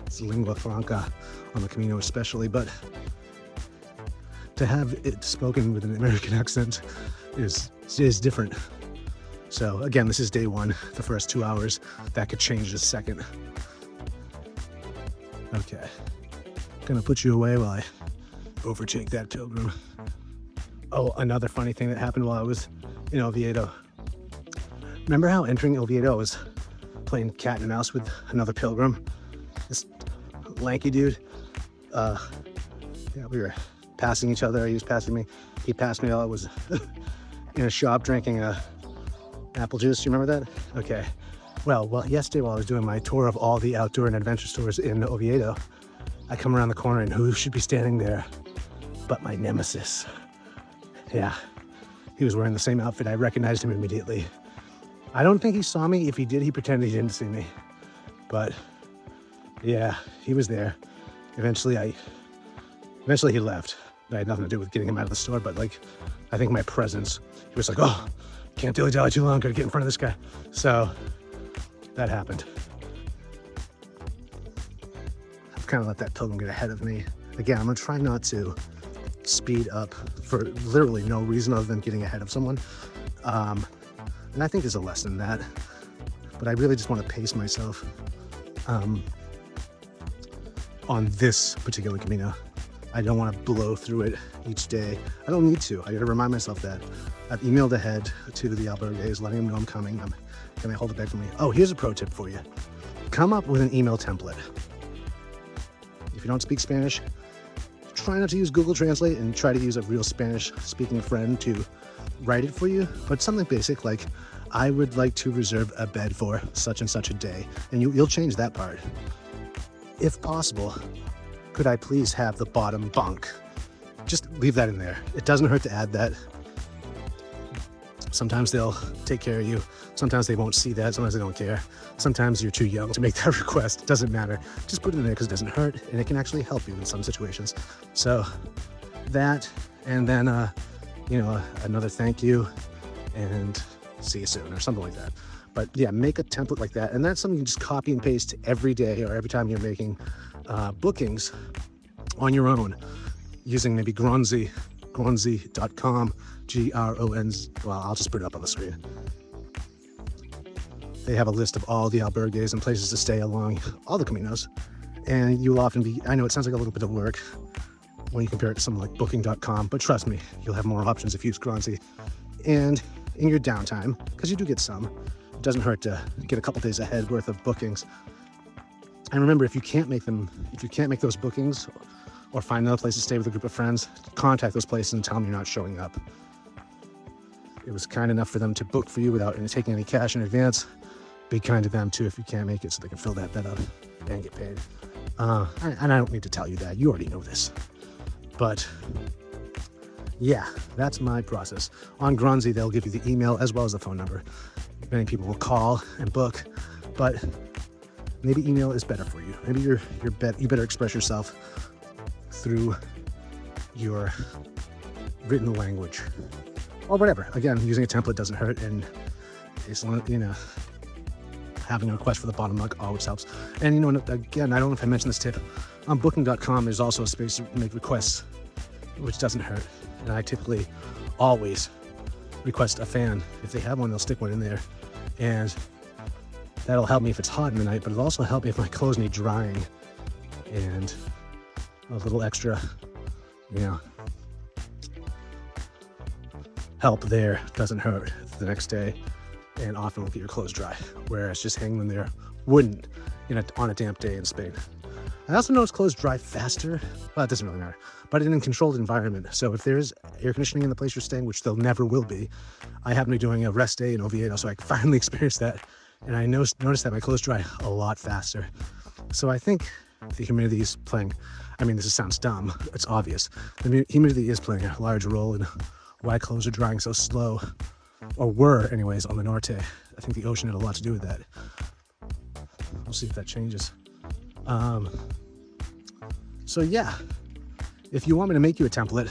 it's lingua franca on the Camino especially. But to have it spoken with an American accent is different. So again, this is day one, the first 2 hours. That could change in a second. Okay, gonna put you away while I overtake that pilgrim. Oh, another funny thing that happened while I was in Oviedo. Remember how entering Oviedo I was playing cat and mouse with another pilgrim? This lanky dude. Yeah, we were passing each other. He was passing me. He passed me while I was in a shop drinking apple juice. Do you remember that? Okay. Well, yesterday while I was doing my tour of all the outdoor and adventure stores in Oviedo, I come around the corner and who should be standing there but my nemesis. Yeah, he was wearing the same outfit. I recognized him immediately. I don't think he saw me. If he did, he pretended he didn't see me. But yeah, he was there. Eventually he left. I had nothing to do with getting him out of the store, but like, I think my presence, he was like, oh, can't dilly-dally too long, gotta get in front of this guy. So that happened. I've kind of let that pilgrim get ahead of me. Again, I'm gonna try not to speed up for literally no reason other than getting ahead of someone. And I think there's a lesson in that, but I really just want to pace myself on this particular Camino. I don't want to blow through it each day. I don't need to. I gotta remind myself that. I've emailed ahead to the albergues, letting them know I'm coming. Can they hold it back for me? Oh, here's a pro tip for you. Come up with an email template. If you don't speak Spanish, try not to use Google Translate and try to use a real Spanish-speaking friend to write it for you. But something basic like, I would like to reserve a bed for such and such a day. And you'll change that part. If possible, could I please have the bottom bunk? Just leave that in there. It doesn't hurt to add that. Sometimes they'll take care of you. Sometimes they won't see that. Sometimes they don't care. Sometimes you're too young to make that request. It doesn't matter. Just put it in there because it doesn't hurt and it can actually help you in some situations. So that, and then, another thank you and see you soon or something like that. But yeah, make a template like that. And that's something you can just copy and paste every day or every time you're making bookings on your own using maybe Gronzi.com, G-R-O-N-Z. Well, I'll just put it up on the screen. They have a list of all the albergues and places to stay along all the Caminos. And you'll often be, I know it sounds like a little bit of work when you compare it to something like booking.com, but trust me, you'll have more options if you use Gronzi. And in your downtime, because you do get some, it doesn't hurt to get a couple days ahead worth of bookings. And remember, if you can't make those bookings or find another place to stay with a group of friends, contact those places and tell them you're not showing up. It was kind enough for them to book for you without taking any cash in advance. Be kind to them too if you can't make it so they can fill that bed up and get paid. And I don't need to tell you that. You already know this. But yeah, that's my process. On Gronzi, they'll give you the email as well as the phone number. Many people will call and book, but maybe email is better for you. Maybe you better express yourself through your written language or whatever. Again, using a template doesn't hurt, and it's, having a request for the bottom mug always helps. And again, I don't know if I mentioned this tip, on booking.com there's also a space to make requests, which doesn't hurt. And I typically always request a fan. If they have one, they'll stick one in there, and that'll help me if it's hot in the night, but it'll also help me if my clothes need drying, and a little extra, help there doesn't hurt the next day, and often will get your clothes dry, whereas just hanging them there wouldn't on a damp day in Spain. I also notice clothes dry faster. Well, it doesn't really matter, but in a controlled environment. So if there is air conditioning in the place you're staying, which there never will be, I happen to be doing a rest day in Oviedo, so I finally experienced that, and I noticed that my clothes dry a lot faster. So I think the humidity is playing, this sounds dumb, it's obvious. The humidity is playing a large role in why clothes are drying so slow, or were anyways, on the Norte. I think the ocean had a lot to do with that. We'll see if that changes. So yeah, if you want me to make you a template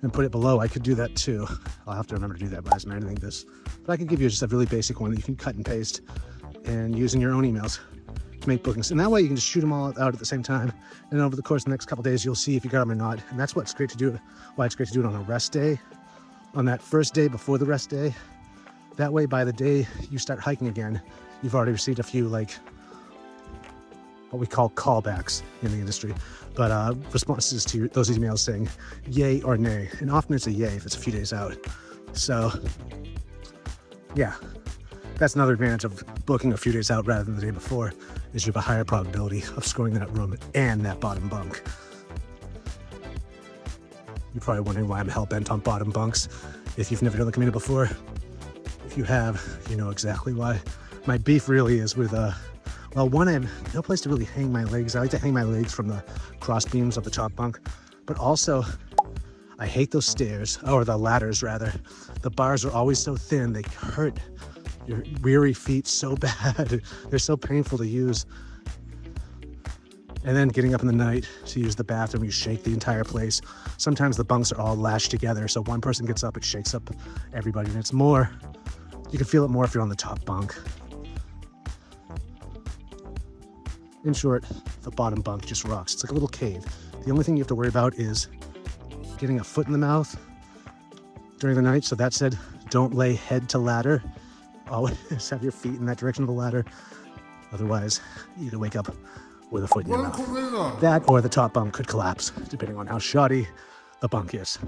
and put it below, I could do that too. I'll have to remember to do that, but I'm editing this. But I could give you just a really basic one that you can cut and paste and use in your own emails to make bookings. And that way you can just shoot them all out at the same time. And over the course of the next couple of days, you'll see if you got them or not. And that's what's great to do, why it's great to do it on a rest day, on that first day before the rest day. That way, by the day you start hiking again, you've already received a few, like, what we call callbacks in the industry, but responses to those emails saying yay or nay. And often it's a yay if it's a few days out. So yeah, that's another advantage of booking a few days out rather than the day before, is you have a higher probability of scoring that room and that bottom bunk. You're probably wondering why I'm hell-bent on bottom bunks. If you've never done the Camino before, if you have, you know exactly why. My beef really is with well, one, I have no place to really hang my legs. I like to hang my legs from the cross beams of the top bunk, but also I hate those stairs, or the ladders rather. The bars are always so thin, they hurt your weary feet so bad. They're so painful to use. And then getting up in the night to use the bathroom, you shake the entire place. Sometimes the bunks are all lashed together, so one person gets up, it shakes up everybody, and it's more, you can feel it more if you're on the top bunk. In short, the bottom bunk just rocks. It's like a little cave. The only thing you have to worry about is getting a foot in the mouth during the night. So that said, don't lay head to ladder. Always have your feet in that direction of the ladder. Otherwise, you either wake up with a foot in your mouth. That or the top bunk could collapse, depending on how shoddy the bunk is,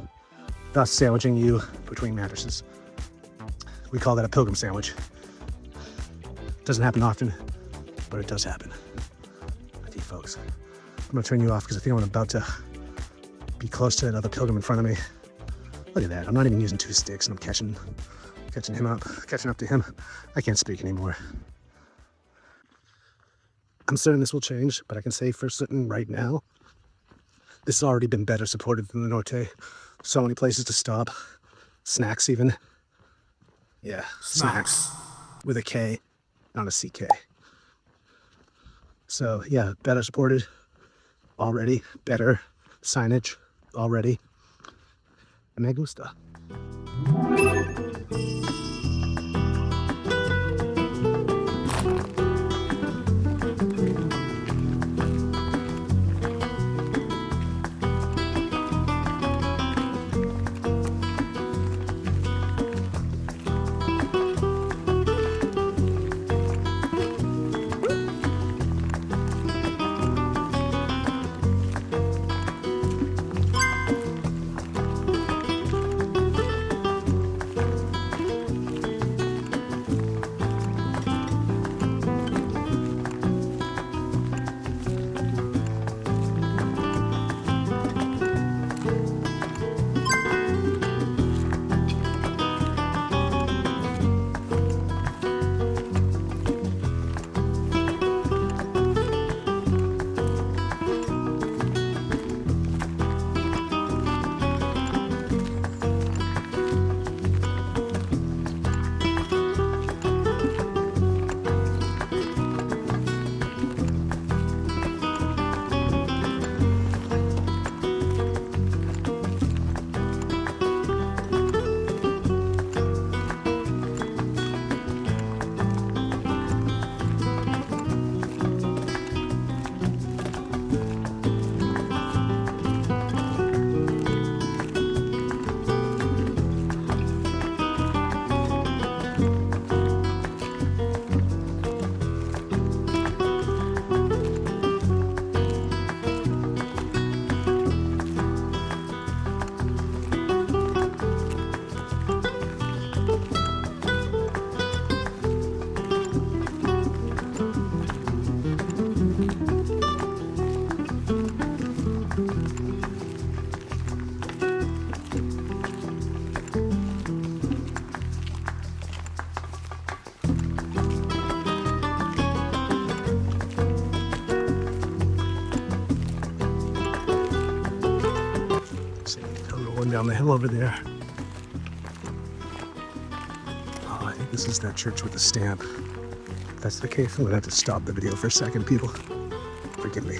thus sandwiching you between mattresses. We call that a pilgrim sandwich. Doesn't happen often, but it does happen. With you folks. I'm gonna turn you off because I think I'm about to be close to that other pilgrim in front of me. Look at that, I'm not even using two sticks and I'm catching up to him. I can't speak anymore. I'm certain this will change, but I can say for certain right now, this has already been better supported than the Norte. So many places to stop. Snacks even. Yeah, snacks. With a K, not a CK. So yeah, better supported already. Better signage already. Me gusta. Down the hill over there. Oh, I think this is that church with the stamp. If that's the case, I'm gonna have to stop the video for a second, people. Forgive me.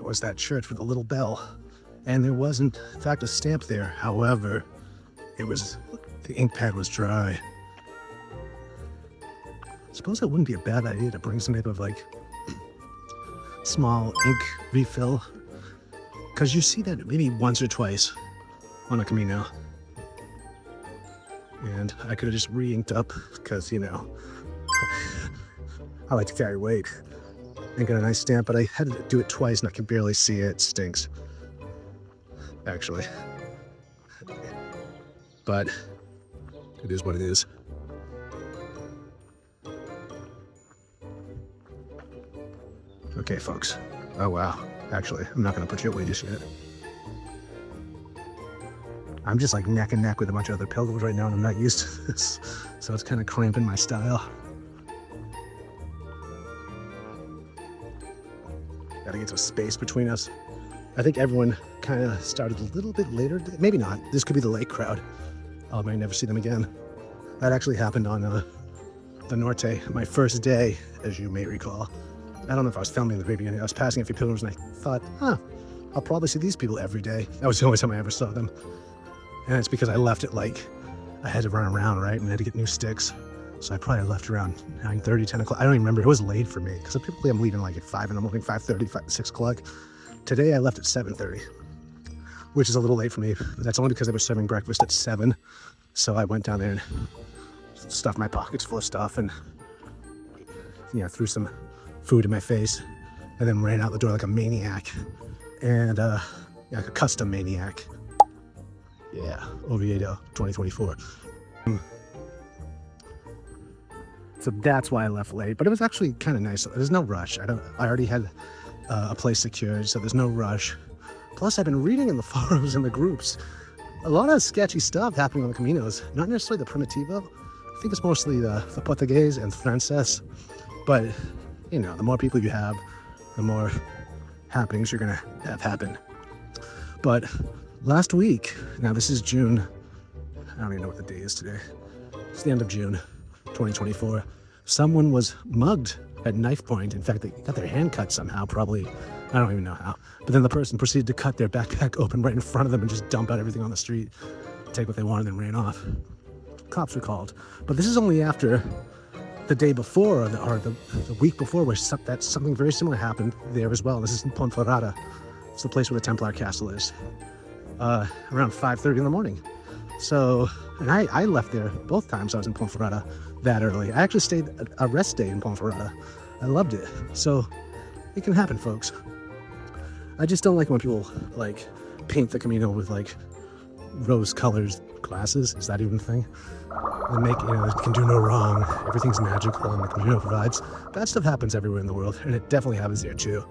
was that church with a little bell. And there wasn't, in fact, a stamp there. However, the ink pad was dry. Suppose it wouldn't be a bad idea to bring some type of like small ink refill. Because you see that maybe once or twice on a Camino. And I could have just re-inked up because, you know, I like to carry weight and get a nice stamp, but I had to do it twice and I can barely see it. It stinks, actually. But it is what it is. Okay, folks. Oh, wow. Actually, I'm not going to put you away just yet. I'm just like neck and neck with a bunch of other pilgrims right now, and I'm not used to this. So it's kind of cramping my style. Gotta get some space between us. I think everyone kind of started a little bit later. Maybe not. This could be the late crowd. I might never see them again. That actually happened on the Norte, my first day, as you may recall. I don't know if I was filming the very beginning. I was passing a few pilgrims and I thought, I'll probably see these people every day. That was the only time I ever saw them. And it's because I left it like, I had to run around, right? And I had to get new sticks. So I probably left around 9:30, 10 o'clock. I don't even remember. It was late for me because typically I'm leaving like at 5 in the morning, 5:30, 6 o'clock. Today I left at 7:30, which is a little late for me. But that's only because they were serving breakfast at 7. So I went down there and stuffed my pockets full of stuff and, you know, threw some food in my face and then ran out the door like a maniac. And like a custom maniac. Yeah, Oviedo 2024. So that's why I left late, but it was actually kind of nice. There's no rush. I already had a place secured, so there's no rush. Plus, I've been reading in the forums and the groups a lot of sketchy stuff happening on the Caminos. Not necessarily the Primitivo. I think it's mostly the Portuguese and Frances. But you know, the more people you have, the more happenings you're gonna have happen. But last week, now this is June. I don't even know what the day is today. It's the end of June, 2024. Someone was mugged at knife point. In fact, they got their hand cut somehow, probably. I don't even know how. But then the person proceeded to cut their backpack open right in front of them and just dump out everything on the street, take what they wanted, and ran off. Cops were called. But this is only after the day before, or the week before, where something very similar happened there as well. This is in Ponferrada. It's the place where the Templar Castle is. Around 5:30 in the morning. So, and I left there both times I was in Ponferrada that early. I actually stayed a rest day in Ponferrada. I loved it. So, it can happen, folks. I just don't like when people, like, paint the Camino with, like, rose-colored glasses. Is that even a thing? And make, you know, it can do no wrong. Everything's magical and the Camino provides. Bad stuff happens everywhere in the world, and it definitely happens there, too.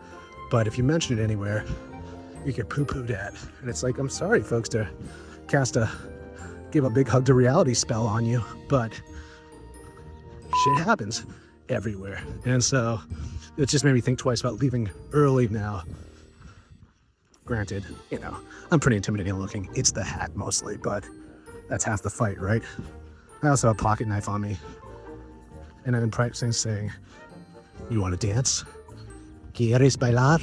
But if you mention it anywhere, you get poo-pooed at. And it's like, I'm sorry, folks, to give a big hug to reality spell on you, but shit happens everywhere. And so it just made me think twice about leaving early now. Granted, you know, I'm pretty intimidating looking. It's the hat mostly, but that's half the fight, right? I also have a pocket knife on me. And I've been practicing saying, you want to dance? ¿Quieres bailar?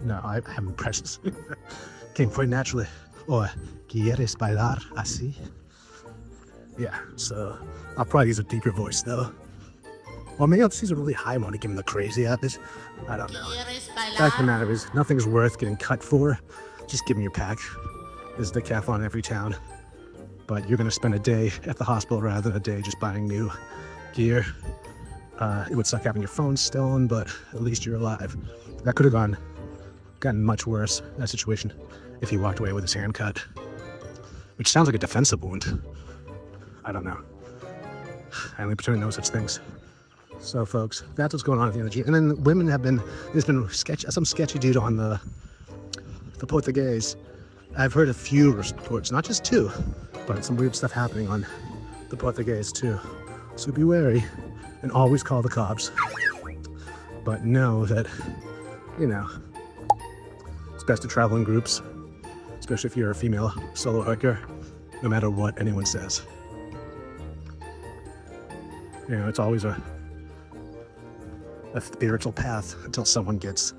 No, I haven't practiced. Came quite naturally. Or, ¿quieres bailar así? Yeah, so I'll probably use a deeper voice though. Or maybe I'll just use a really high one to give him the crazy at it. I don't know. Fact of the matter is, nothing's worth getting cut for. Just give me your pack. There's a decathlon in every town. But you're going to spend a day at the hospital rather than a day just buying new gear. It would suck having your phone stolen, but at least you're alive. That could have gotten much worse, that situation, if he walked away with his hand cut. Which sounds like a defensive wound. I don't know. I only pretend to know such things. So, folks, that's what's going on at the energy. And then women there's been some sketchy dude on the Portuguese. I've heard a few reports, not just two, but some weird stuff happening on the Portuguese too. So be wary and always call the cops. But know that, you know, it's best to travel in groups, especially if you're a female solo hiker, no matter what anyone says. You know, it's always a spiritual path until someone gets,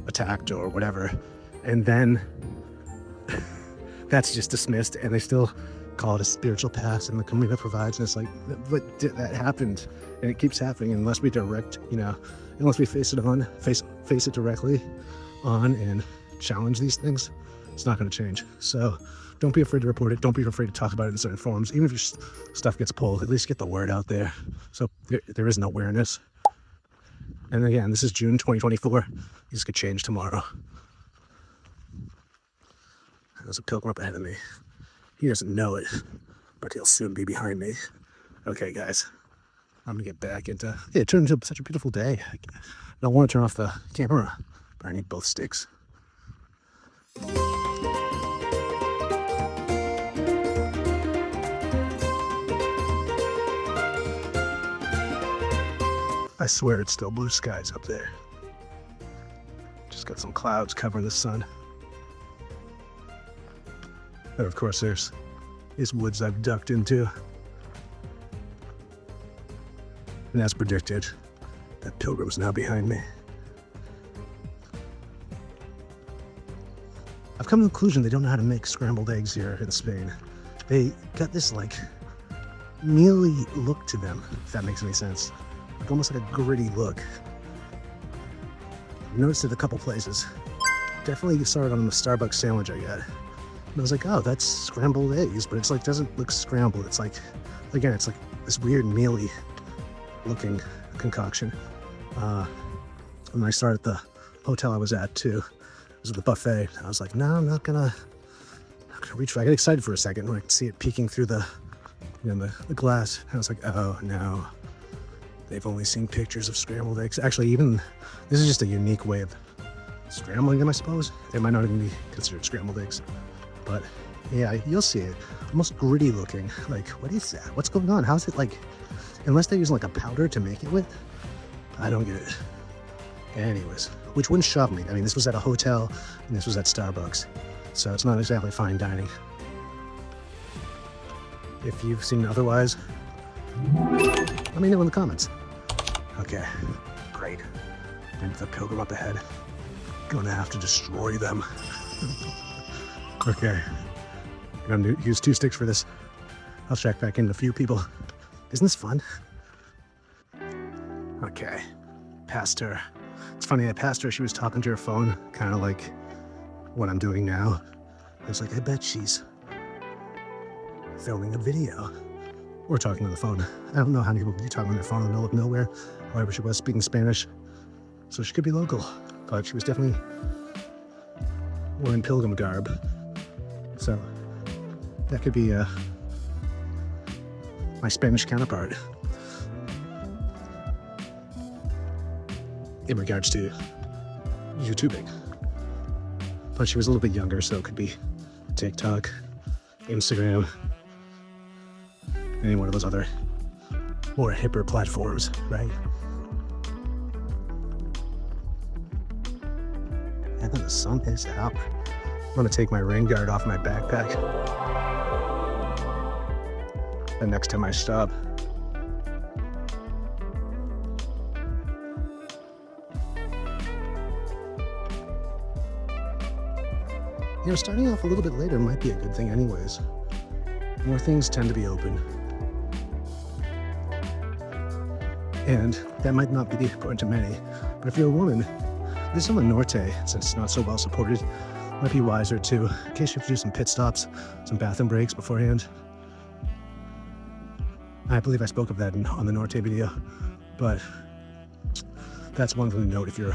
attacked or whatever. And then that's just dismissed, and they still call it a spiritual path, and the Camino provides. And it's like, but that happened, and it keeps happening unless we unless we face it directly on and challenge these things. It's not going to change. So don't be afraid to report it. Don't be afraid to talk about it in certain forums. Even if your stuff gets pulled, at least get the word out there. So there is an awareness. And again, this is June 2024. This could change tomorrow. There's a pilgrim up ahead of me. He doesn't know it, but he'll soon be behind me. Okay, guys, I'm gonna get back into. It turned into such a beautiful day. I don't want to turn off the camera, but I need both sticks. I swear it's still blue skies up there. Just got some clouds covering the sun. And of course there's these woods I've ducked into. And as predicted, that pilgrim's now behind me. I've come to the conclusion they don't know how to make scrambled eggs here in Spain. They got this mealy look to them, if that makes any sense. Almost like a gritty look. I noticed it a couple places. Definitely saw it on the Starbucks sandwich I got. And I was like, oh, that's scrambled eggs, but it's doesn't look scrambled. It's again, it's this weird mealy looking concoction. When I started at the hotel I was at too, it was at the buffet. I was like, no, I'm not gonna reach for it. I got excited for a second when I could see it peeking through the glass. I was like, oh no. They've only seen pictures of scrambled eggs. Actually, this is just a unique way of scrambling them, I suppose. They might not even be considered scrambled eggs. But yeah, you'll see it. Almost gritty looking. What is that? What's going on? How's it unless they're using a powder to make it with? I don't get it. Anyways, which wouldn't shock me. I mean, this was at a hotel and this was at Starbucks. So it's not exactly fine dining. If you've seen otherwise, let me know in the comments. Okay, great. And the pilgrim up ahead. Gonna have to destroy them. Okay, I'm gonna use 2 sticks for this. I'll check back in a few people. Isn't this fun? Okay, passed her. It's funny, I passed her, she was talking to her phone, kind of like what I'm doing now. I was like, I bet she's filming a video. Or talking on the phone. I don't know how many people be talking on their phone in the middle of nowhere. However, she was speaking Spanish, so she could be local. But she was definitely wearing pilgrim garb. So that could be my Spanish counterpart in regards to YouTubing. But she was a little bit younger, so it could be TikTok, Instagram, any one of those other more hipper platforms, right? And then the sun is out. I'm gonna take my rain guard off my backpack. The next time I stop. Starting off a little bit later might be a good thing anyways. More things tend to be open. And that might not be important to many, but if you're a woman, this is on the Norte, since it's not so well supported, might be wiser to, in case you have to do some pit stops, some bathroom breaks beforehand. I believe I spoke of that on the Norte video, but that's one thing to note if you're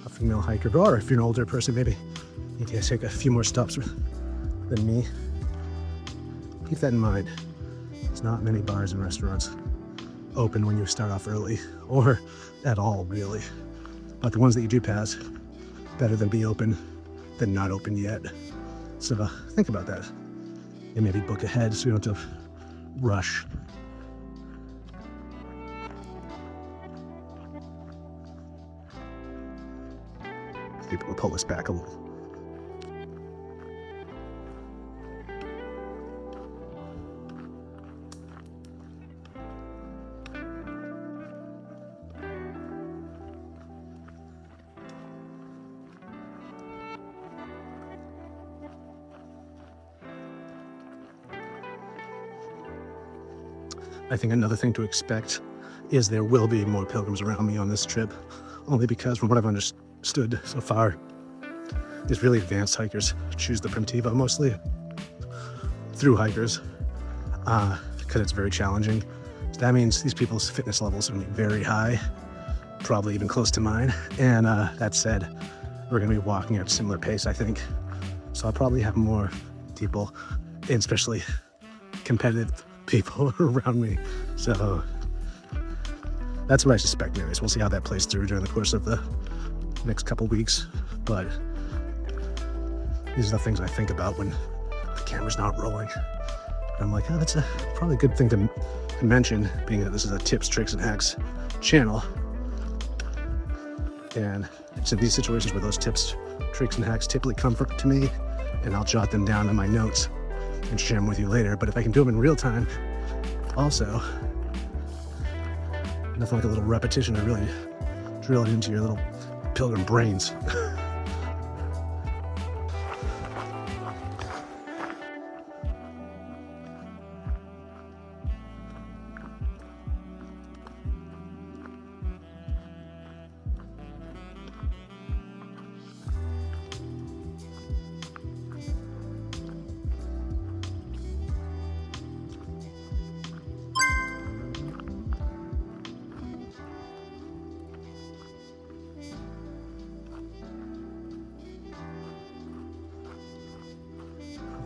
a female hiker, or if you're an older person, maybe you need to take a few more stops than me. Keep that in mind. There's not many bars and restaurants open when you start off early, or at all, really. But the ones that you do pass, better than be open than not open yet. So think about that. And maybe book ahead so you don't have to rush. Maybe we'll pull this back a little. I think another thing to expect is there will be more pilgrims around me on this trip, only because from what I've understood so far, these really advanced hikers choose the Primitivo mostly through hikers because it's very challenging. So that means these people's fitness levels are going to be very high, probably even close to mine. And that said, we're going to be walking at a similar pace, I think. So I'll probably have more people, and especially competitive people around me. So that's what I suspect anyways. We'll see how that plays through during the course of the next couple weeks. But these are the things I think about when the camera's not rolling. And I'm like, oh, that's probably a good thing to mention, being that this is a tips, tricks, and hacks channel. And it's in these situations where those tips, tricks, and hacks typically come to me, and I'll jot them down in my notes and share them with you later. But if I can do them in real time, also, nothing like a little repetition to really drill it into your little pilgrim brains.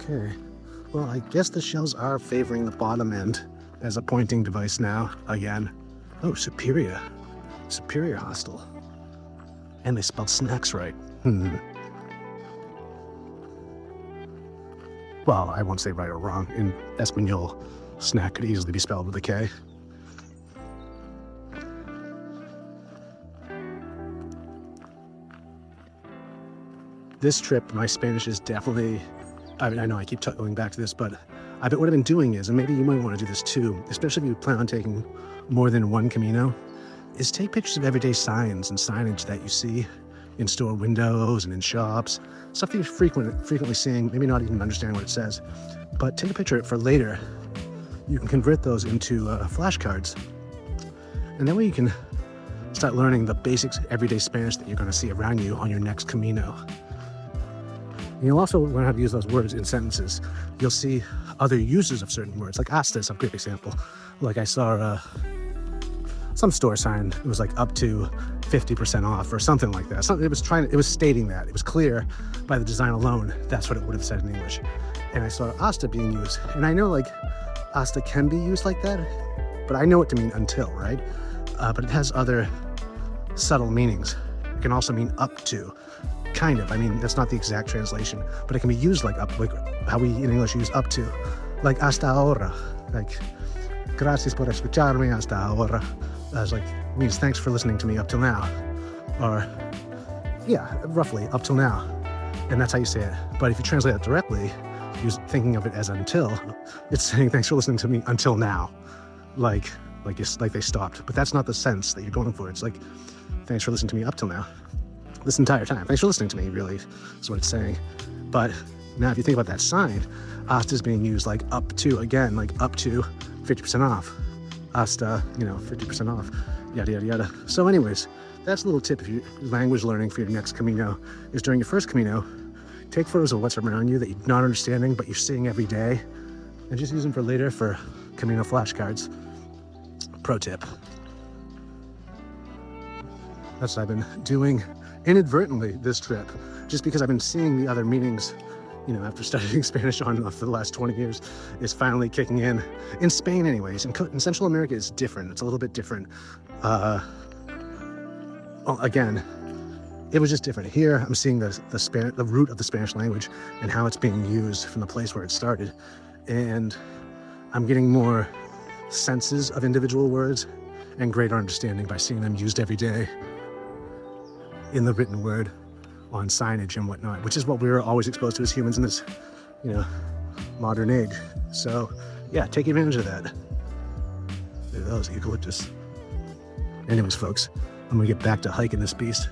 Okay, well, I guess the shells are favoring the bottom end as a pointing device now, again. Oh, Superior Hostel. And they spelled snacks right. Well, I won't say right or wrong. In Espanol, snack could easily be spelled with a K. This trip, my Spanish is definitely, I mean, I know I keep going back to this, but what I've been doing is, and maybe you might want to do this too, especially if you plan on taking more than one Camino, is take pictures of everyday signs and signage that you see in store windows and in shops, stuff that you're frequently seeing, maybe not even understanding what it says, but take a picture of it for later. You can convert those into flashcards, and that way you can start learning the basics everyday Spanish that you're going to see around you on your next Camino. You'll also learn how to use those words in sentences. You'll see other uses of certain words, like hasta is a great example. Like I saw some store sign, it was like up to 50% off or something like that. It was stating that. It was clear by the design alone, that's what it would have said in English. And I saw hasta being used. And I know like hasta can be used like that, but I know it to mean until, right? But it has other subtle meanings. It can also mean up to. Kind of. I mean, that's not the exact translation, but it can be used like up, like how we in English use up to, like hasta ahora, like gracias por escucharme hasta ahora. That's like means thanks for listening to me up till now, or yeah, roughly up till now, and that's how you say it. But if you translate it directly, thinking of it as until, it's saying thanks for listening to me until now, like they stopped. But that's not the sense that you're going for. It's like thanks for listening to me up till now. This entire time. Thanks for listening to me, really, is what it's saying. But now if you think about that sign, hasta is being used like up to, again, like up to 50% off. Hasta, 50% off, yada, yada, yada. So anyways, that's a little tip if you're language learning for your next Camino, is during your first Camino, take photos of what's around you that you're not understanding, but you're seeing every day, and just use them for later for Camino flashcards. Pro tip. That's what I've been doing inadvertently this trip, just because I've been seeing the other meanings, after studying Spanish on and off for the last 20 years, is finally kicking in Spain anyways. In Central America, it's different. It's a little bit different. Well, again, it was just different. Here, I'm seeing the root of the Spanish language and how it's being used from the place where it started. And I'm getting more senses of individual words and greater understanding by seeing them used every day in the written word on signage and whatnot, which is what we were always exposed to as humans in this, modern age. So yeah, take advantage of that. Look at those eucalyptus. Anyways, folks, I'm gonna get back to hiking this beast.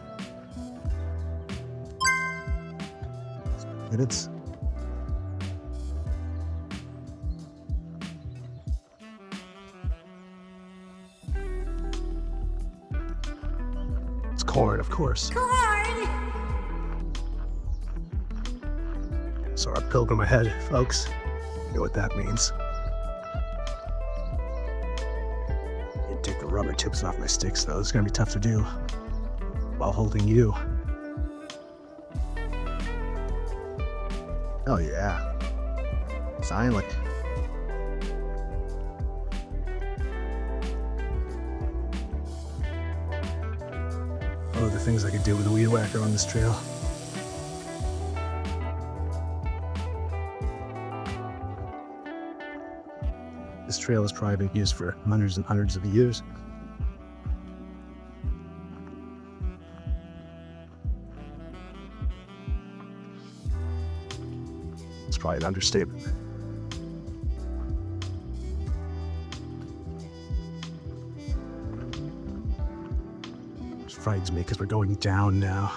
Minutes. corn, of course. So our pilgrim ahead, folks. You know what that means. You take the rubber tips off my sticks, though. It's gonna be tough to do while holding you. Oh yeah. Silent. Oh, the things I could do with a weed whacker on this trail. This trail has probably been used for hundreds and hundreds of years. It's probably an understatement. Which frightens me because we're going down now.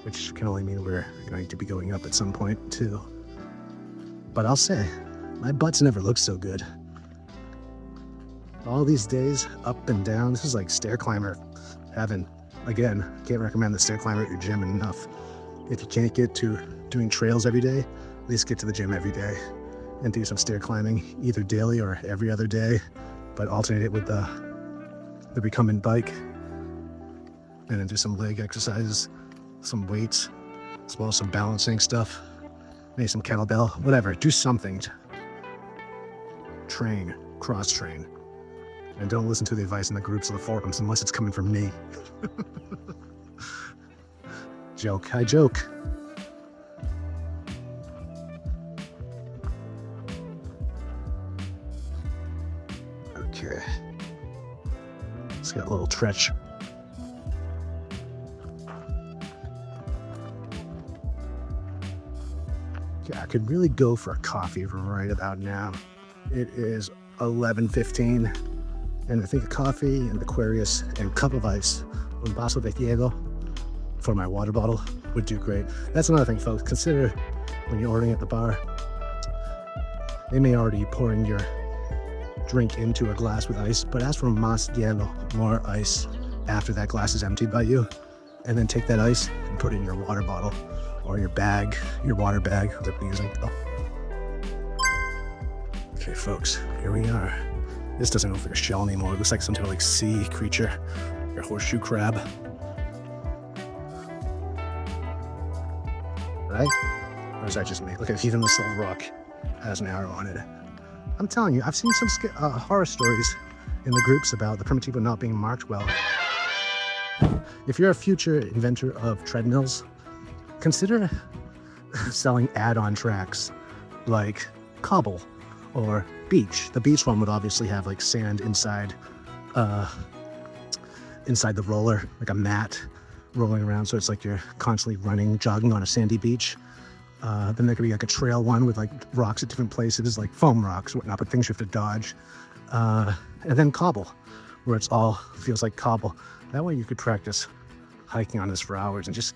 Which can only mean we're going to be going up at some point too. But I'll say, my butt's never looked so good. All these days, up and down, this is like stair climber heaven. Again, can't recommend the stair climber at your gym enough. If you can't get to doing trails every day, at least get to the gym every day and do some stair climbing, either daily or every other day, but alternate it with the recumbent bike, and then do some leg exercises, some weights, as well as some balancing stuff. Maybe some kettlebell, whatever. Do something. Train, cross-train. And don't listen to the advice in the groups or the forums unless it's coming from me. Joke, I joke. Okay. It's got a little stretch. I could really go for a coffee right about now. It is 11:15, and I think a coffee and Aquarius and cup of ice, un vaso de hielo for my water bottle would do great. That's another thing, folks. Consider when you're ordering at the bar, they may already be pouring your drink into a glass with ice, but ask for más hielo, more ice, after that glass is emptied by you, and then take that ice and put it in your water bottle. Or your bag, your water bag that we're using. Oh. Okay, folks, here we are. This doesn't look like a shell anymore. It looks like some sort of like sea creature, or horseshoe crab. Right? Or is that just me? Look at even this little rock has an arrow on it. I'm telling you, I've seen some horror stories in the groups about the Primitivo not being marked well. If you're a future inventor of treadmills, consider selling add-on tracks like cobble or beach. The beach one would obviously have like sand inside the roller, like a mat rolling around, so it's like you're constantly running, jogging on a sandy beach. Then there could be like a trail one with like rocks at different places, like foam rocks, whatnot, but things you have to dodge. And then cobble, where it's all feels like cobble. That way you could practice hiking on this for hours and just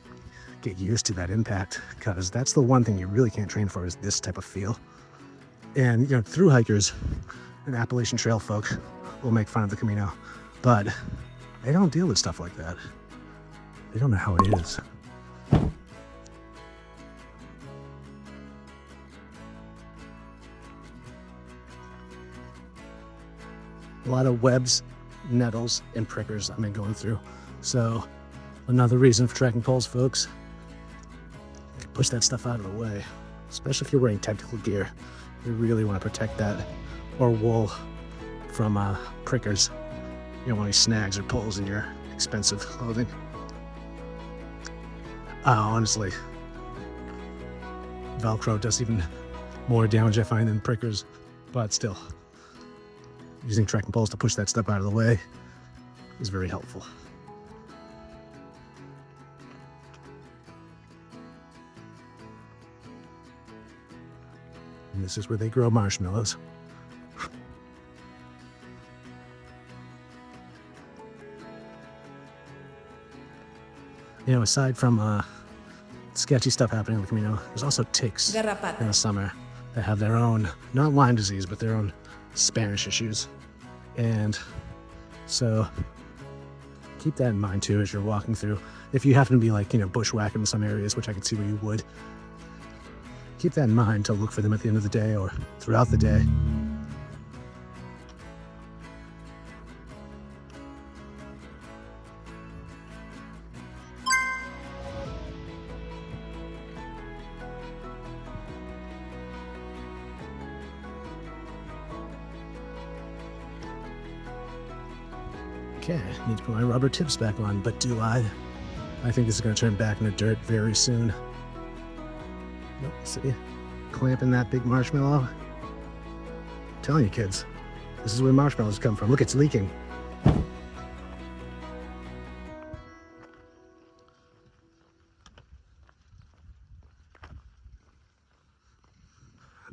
get used to that impact, because that's the one thing you really can't train for is this type of feel. And you know, through hikers and Appalachian Trail folk will make fun of the Camino, but they don't deal with stuff like that. They don't know how it is. A lot of webs, nettles, and prickers I've been going through. So another reason for trekking poles, folks. Push that stuff out of the way, especially if you're wearing technical gear. You really want to protect that, or wool, from prickers. You don't want any snags or pulls in your expensive clothing. Honestly, Velcro does even more damage, I find, than prickers, but still, using trekking poles to push that stuff out of the way is very helpful. And this is where they grow marshmallows. You know, aside from sketchy stuff happening on the Camino, there's also ticks in the summer that have their own, not Lyme disease, but their own Spanish issues. And So keep that in mind too as you're walking through. If you happen to be like, bushwhacking in some areas, which I could see where you would, keep that in mind to look for them at the end of the day or throughout the day. Okay, I need to put my rubber tips back on, but do I? I think this is going to turn back into dirt very soon. Nope, see? Clamping that big marshmallow. I'm telling you kids, this is where marshmallows come from. Look, it's leaking.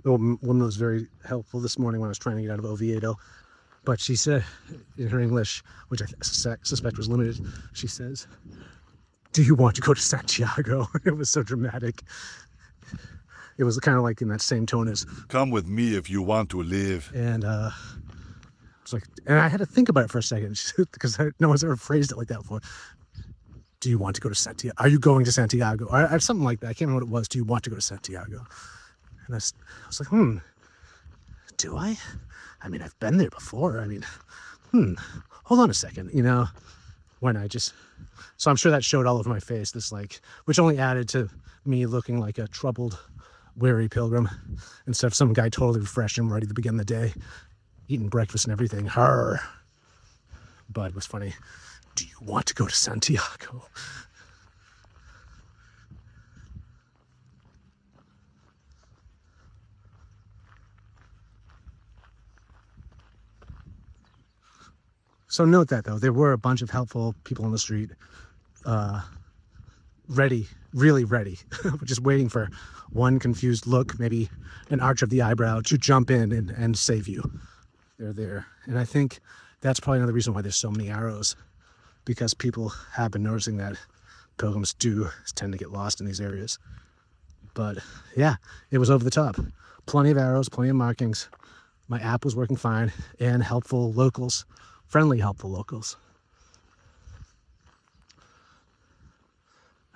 The woman was very helpful this morning when I was trying to get out of Oviedo. But she said, in her English, which I suspect was limited, she says, "Do you want to go to Santiago?" It was so dramatic. It was kind of like in that same tone as, "Come with me if you want to live." And I was like, and I had to think about it for a second because no one's ever phrased it like that before. Do you want to go to Santiago? Are you going to Santiago? Or something like that. I can't remember what it was. Do you want to go to Santiago? And I was like, do I? I mean, I've been there before. I mean, hold on a second, when I just, so I'm sure that showed all over my face, this which only added to me looking like a troubled, weary pilgrim instead of some guy totally refreshed and ready to begin the day, eating breakfast and everything. But it was funny. Do you want to go to Santiago? So note that, though, there were a bunch of helpful people on the street, ready, really ready, just waiting for one confused look, maybe an arch of the eyebrow to jump in and save you. They're there. And I think that's probably another reason why there's so many arrows, because people have been noticing that pilgrims do tend to get lost in these areas. But yeah, it was over the top. Plenty of arrows, plenty of markings. My app was working fine, and helpful locals. Friendly, helpful locals.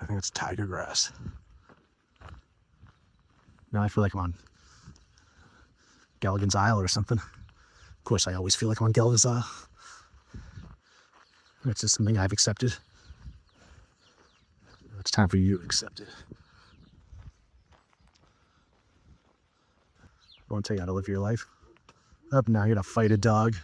I think it's tiger grass. Now I feel like I'm on Galligan's Isle or something. Of course, I always feel like I'm on Galligan's Isle. It's just something I've accepted. It's time for you to accept it. I won't tell you how to live your life. Up now, you're gonna fight a dog.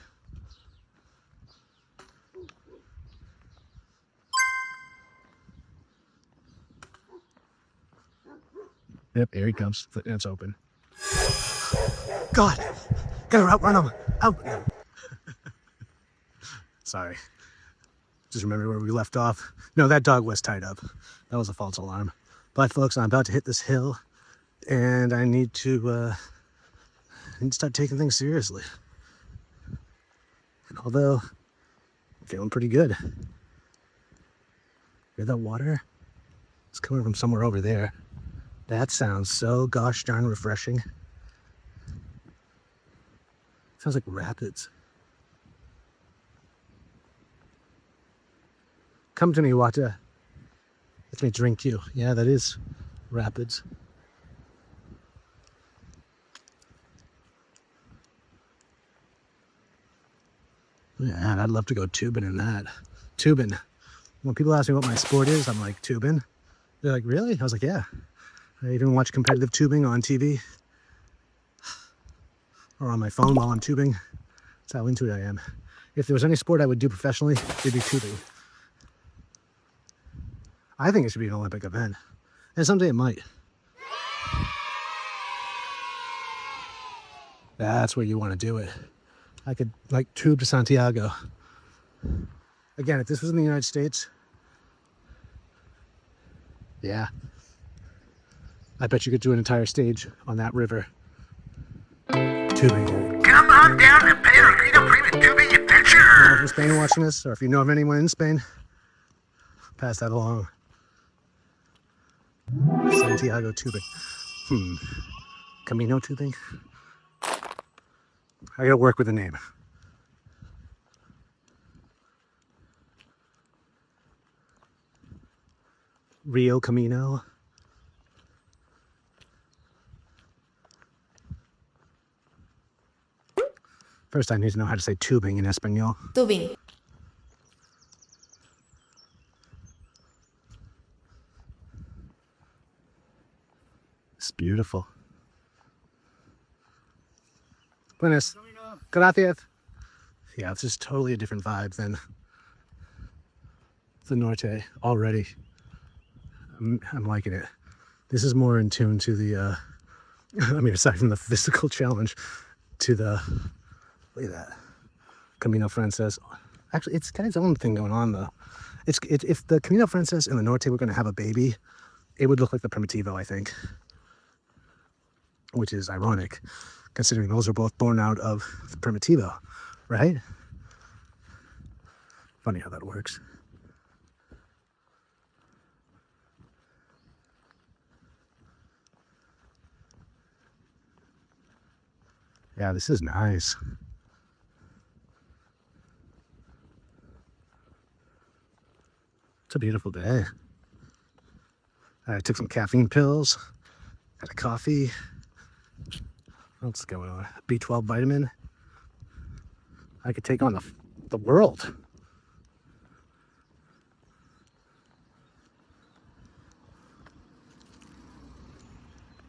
Yep, here he comes. It's open. God! Gotta outrun him! Out! Sorry. Just remember where we left off. No, that dog was tied up. That was a false alarm. But folks, I'm about to hit this hill, and I need to start taking things seriously. Although, I'm feeling pretty good. Hear that water? It's coming from somewhere over there. That sounds so gosh darn refreshing. Sounds like rapids. Come to me, water. Let me drink you. Yeah, that is rapids. Yeah, I'd love to go tubing in that. Tubing. When people ask me what my sport is, I'm like, tubing. They're like, really? I was like, yeah. I even watch competitive tubing on TV or on my phone while I'm tubing. That's how into it I am. If there was any sport I would do professionally, it'd be tubing. I think it should be an Olympic event. And someday it might. That's where you want to do it. I could tube to Santiago. Again, if this was in the United States, yeah. I bet you could do an entire stage on that river. Tubing. Come on down to Camino Primitivo adventure! If you're in Spain watching this, or if you know of anyone in Spain, pass that along. Santiago tubing. Camino tubing? I gotta work with the name. Rio Camino. First, I need to know how to say tubing in Espanol. Tubing. It's beautiful. Buenas. Gracias. Yeah, it's just totally a different vibe than the Norte already. I'm liking it. This is more in tune to the, I mean, aside from the physical challenge, to the, look at that, Camino Frances. Actually, it's got its own thing going on, though. If the Camino Frances and the Norte were going to have a baby, it would look like the Primitivo, I think. Which is ironic, considering those are both born out of the Primitivo, right? Funny how that works. Yeah, this is nice. It's a beautiful day. I took some caffeine pills, had a coffee. What else is going on? B12 vitamin. I could take on the world.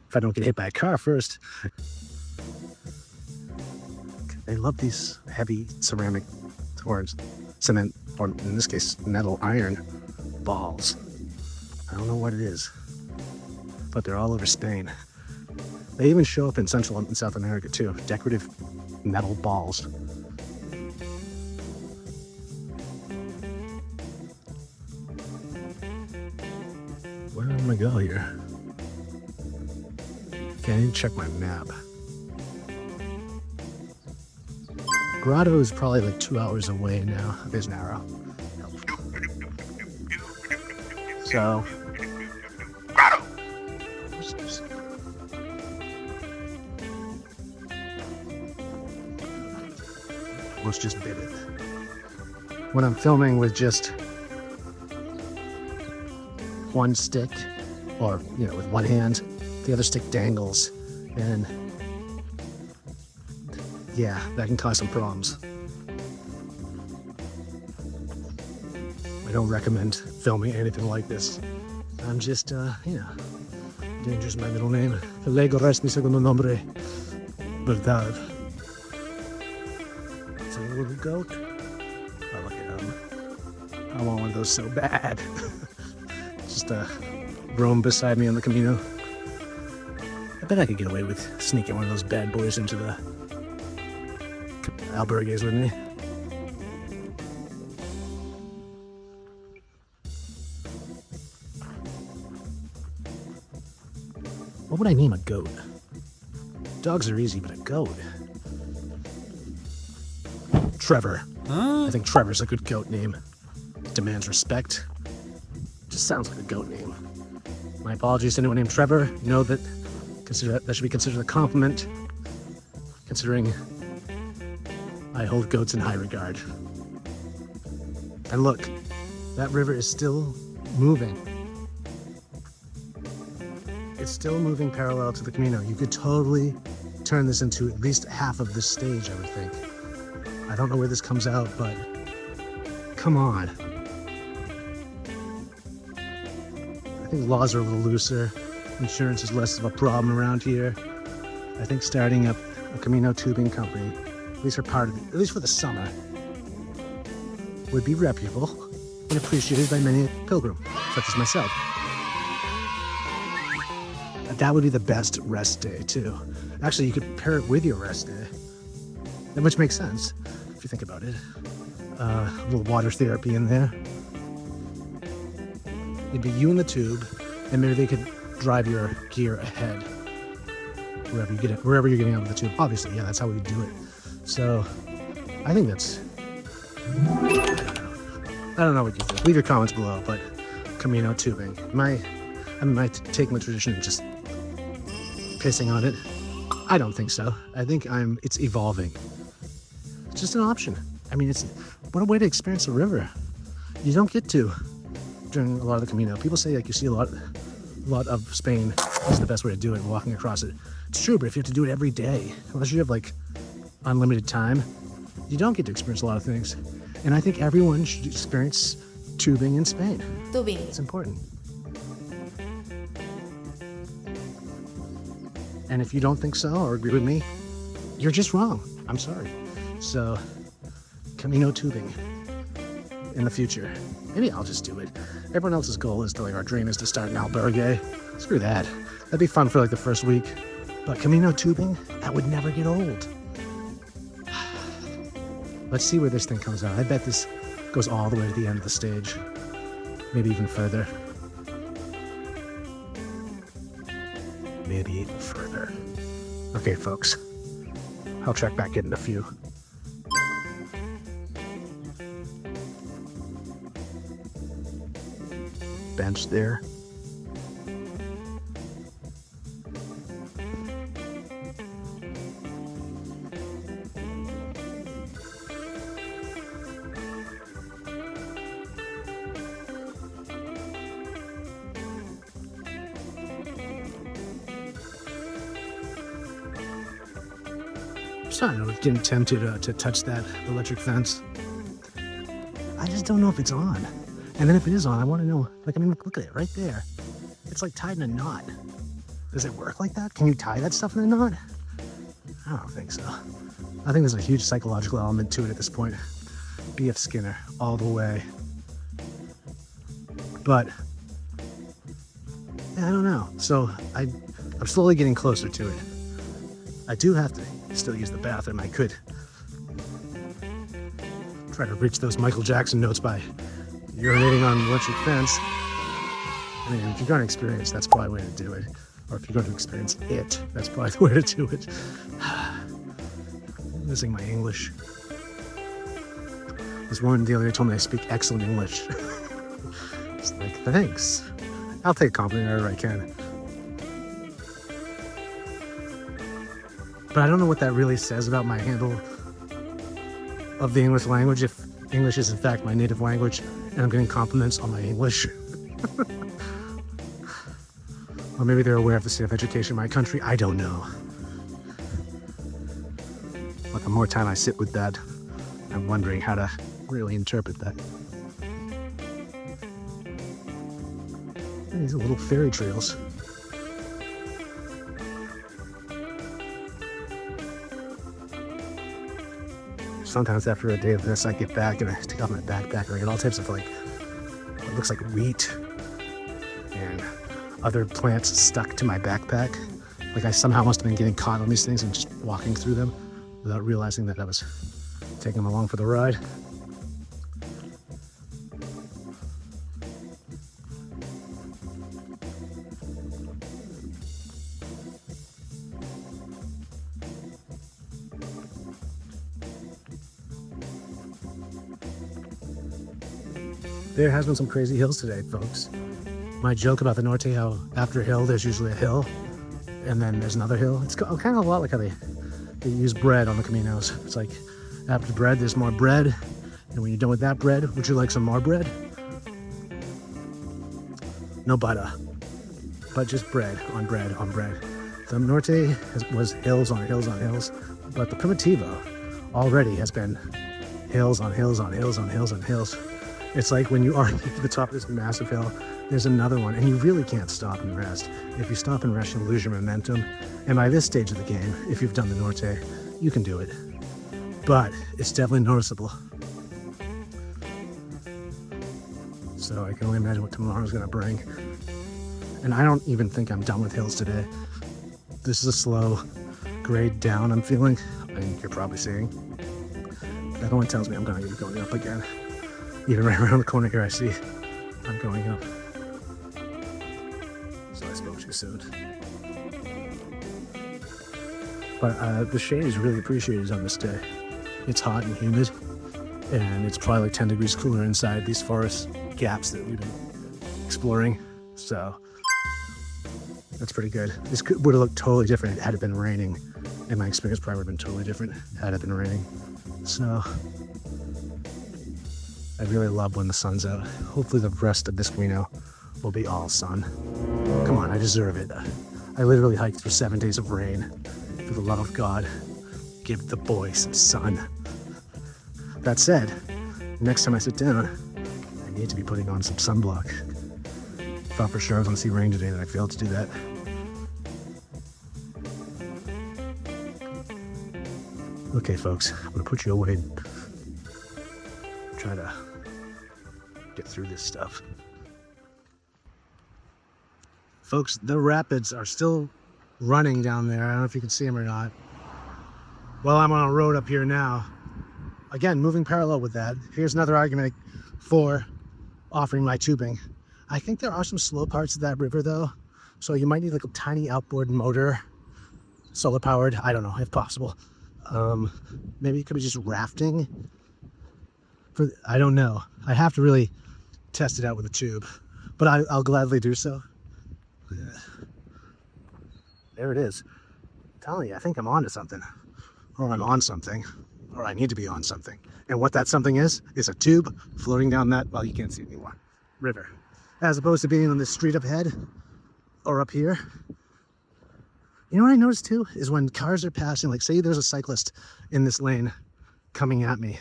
If I don't get hit by a car first. They love these heavy ceramic or cement, or in this case, metal iron balls. I don't know what it is, but they're all over Spain. They even show up in Central and South America too. Decorative metal balls. Where am I gonna go here? Okay, I need to check my map. Grado is probably like 2 hours away now. There's an arrow. So. Grado. Almost just bit it. When I'm filming with just one stick, or with one hand, the other stick dangles, and yeah, that can cause some problems. I don't recommend filming anything like this. I'm just, Danger's my middle name. Lego es mi segundo nombre. Verdad. It's a little goat. Oh, look at him. I want one of those so bad. Just roam beside me on the Camino. I bet I could get away with sneaking one of those bad boys into the albergues with me. What would I name a goat? Dogs are easy, but a goat? Trevor. I think Trevor's a good goat name. Demands respect. Just sounds like a goat name. My apologies to anyone named Trevor. Know that that should be considered a compliment, considering I hold goats in high regard. And look, that river is still moving. It's still moving parallel to the Camino. You could totally turn this into at least half of this stage, I would think. I don't know where this comes out, but come on. I think laws are a little looser. Insurance is less of a problem around here. I think starting up a Camino tubing company, at least for the summer, would be reputable and appreciated by many a pilgrim, such as myself. That would be the best rest day too. Actually, you could pair it with your rest day, which makes sense if you think about it. A little water therapy in there. It'd be you in the tube, and maybe they could drive your gear ahead wherever you're getting out of the tube. Obviously, yeah, that's how we do it. So I think that's, I don't know what you think. Leave your comments below, but Camino tubing. I might take my tradition and just pissing on it. I don't think so. I think it's evolving. It's just an option. I mean, what a way to experience a river. You don't get to. during a lot of the Camino. People say like you see a lot of Spain is the best way to do it, walking across it. It's true, but if you have to do it every day, unless you have like unlimited time, you don't get to experience a lot of things. And I think everyone should experience tubing in Spain. Tubing. It's important. And if you don't think so or agree with me, you're just wrong. I'm sorry. So, Camino tubing in the future. Maybe I'll just do it. Everyone else's goal is to, like, our dream is to start an albergue. Screw that. That'd be fun for like the first week. But Camino tubing, that would never get old. Let's see where this thing comes out. I bet this goes all the way to the end of the stage. Maybe even further. Maybe even further. Okay, folks. I'll check back in a few. Bench there. I'm getting tempted to touch that electric fence. I just don't know if it's on. And then if it is on, I want to know, like, I mean, look at it right there. It's like tied in a knot. Does it work like that? Can you tie that stuff in a knot? I don't think so. I think there's a huge psychological element to it at this point. B.F. Skinner, all the way. But, yeah, I don't know. So I'm slowly getting closer to it. I do have to still use the bathroom. I could try to reach those Michael Jackson notes by urinating on the electric fence. I mean, if you're going to experience, that's probably the way to do it. Or if you're going to experience it, that's probably the way to do it. I'm missing my English. This woman the other day told me I speak excellent English. It's like, thanks. I'll take a compliment wherever I can. But I don't know what that really says about my handle of the English language, if English is in fact my native language and I'm getting compliments on my English. Or maybe they're aware of the state of education in my country. I don't know. But the more time I sit with that, I'm wondering how to really interpret that. These are little fairy trails. Sometimes after a day of this, I get back and I take off my backpack and I get all types of, like, what looks like wheat and other plants stuck to my backpack. Like I somehow must have been getting caught on these things and just walking through them without realizing that I was taking them along for the ride. There has been some crazy hills today, folks. My joke about the Norte, how after a hill, there's usually a hill, and then there's another hill. It's kind of a lot like how they use bread on the Caminos. It's like, after bread, there's more bread, and when you're done with that bread, would you like some more bread? No butter, but just bread on bread on bread. The Norte was hills on hills on hills, but the Primitivo already has been hills on hills on hills on hills on hills. It's like when you are at the top of this massive hill, there's another one, and you really can't stop and rest. If you stop and rest, you'll lose your momentum. And by this stage of the game, if you've done the Norte, you can do it. But it's definitely noticeable. So I can only imagine what tomorrow's gonna bring. And I don't even think I'm done with hills today. This is a slow grade down I'm feeling, and you're probably seeing. That one tells me I'm gonna be going up again. Even right around the corner here, I see I'm going up. So I spoke too soon. But the shade is really appreciated on this day. It's hot and humid, and it's probably like 10 degrees cooler inside these forest gaps that we've been exploring. So that's pretty good. This would have looked totally different had it been raining, and my experience probably would have been totally different had it been raining. So I really love when the sun's out. Hopefully the rest of this Camino will be all sun. Come on, I deserve it. I literally hiked through 7 days of rain. For the love of God, give the boy some sun. That said, next time I sit down, I need to be putting on some sunblock. Thought for sure I was going to see rain today, that I failed to do that. Okay, folks, I'm going to put you away and try to get through this stuff. Folks, the rapids are still running down there. I don't know if you can see them or not. Well, I'm on a road up here now. Again, moving parallel with that. Here's another argument for offering my tubing. I think there are some slow parts of that river though. So you might need like a tiny outboard motor, solar powered, I don't know, if possible. Maybe it could be just rafting. I don't know. I have to really test it out with a tube, but I'll gladly do so. There it is. I'm telling you, I think I'm onto something, or I'm on something, or I need to be on something. And what that something is a tube floating down that, well, you can't see it anymore, river. As opposed to being on this street up ahead or up here. You know what I noticed too? Is when cars are passing, like say there's a cyclist in this lane coming at me,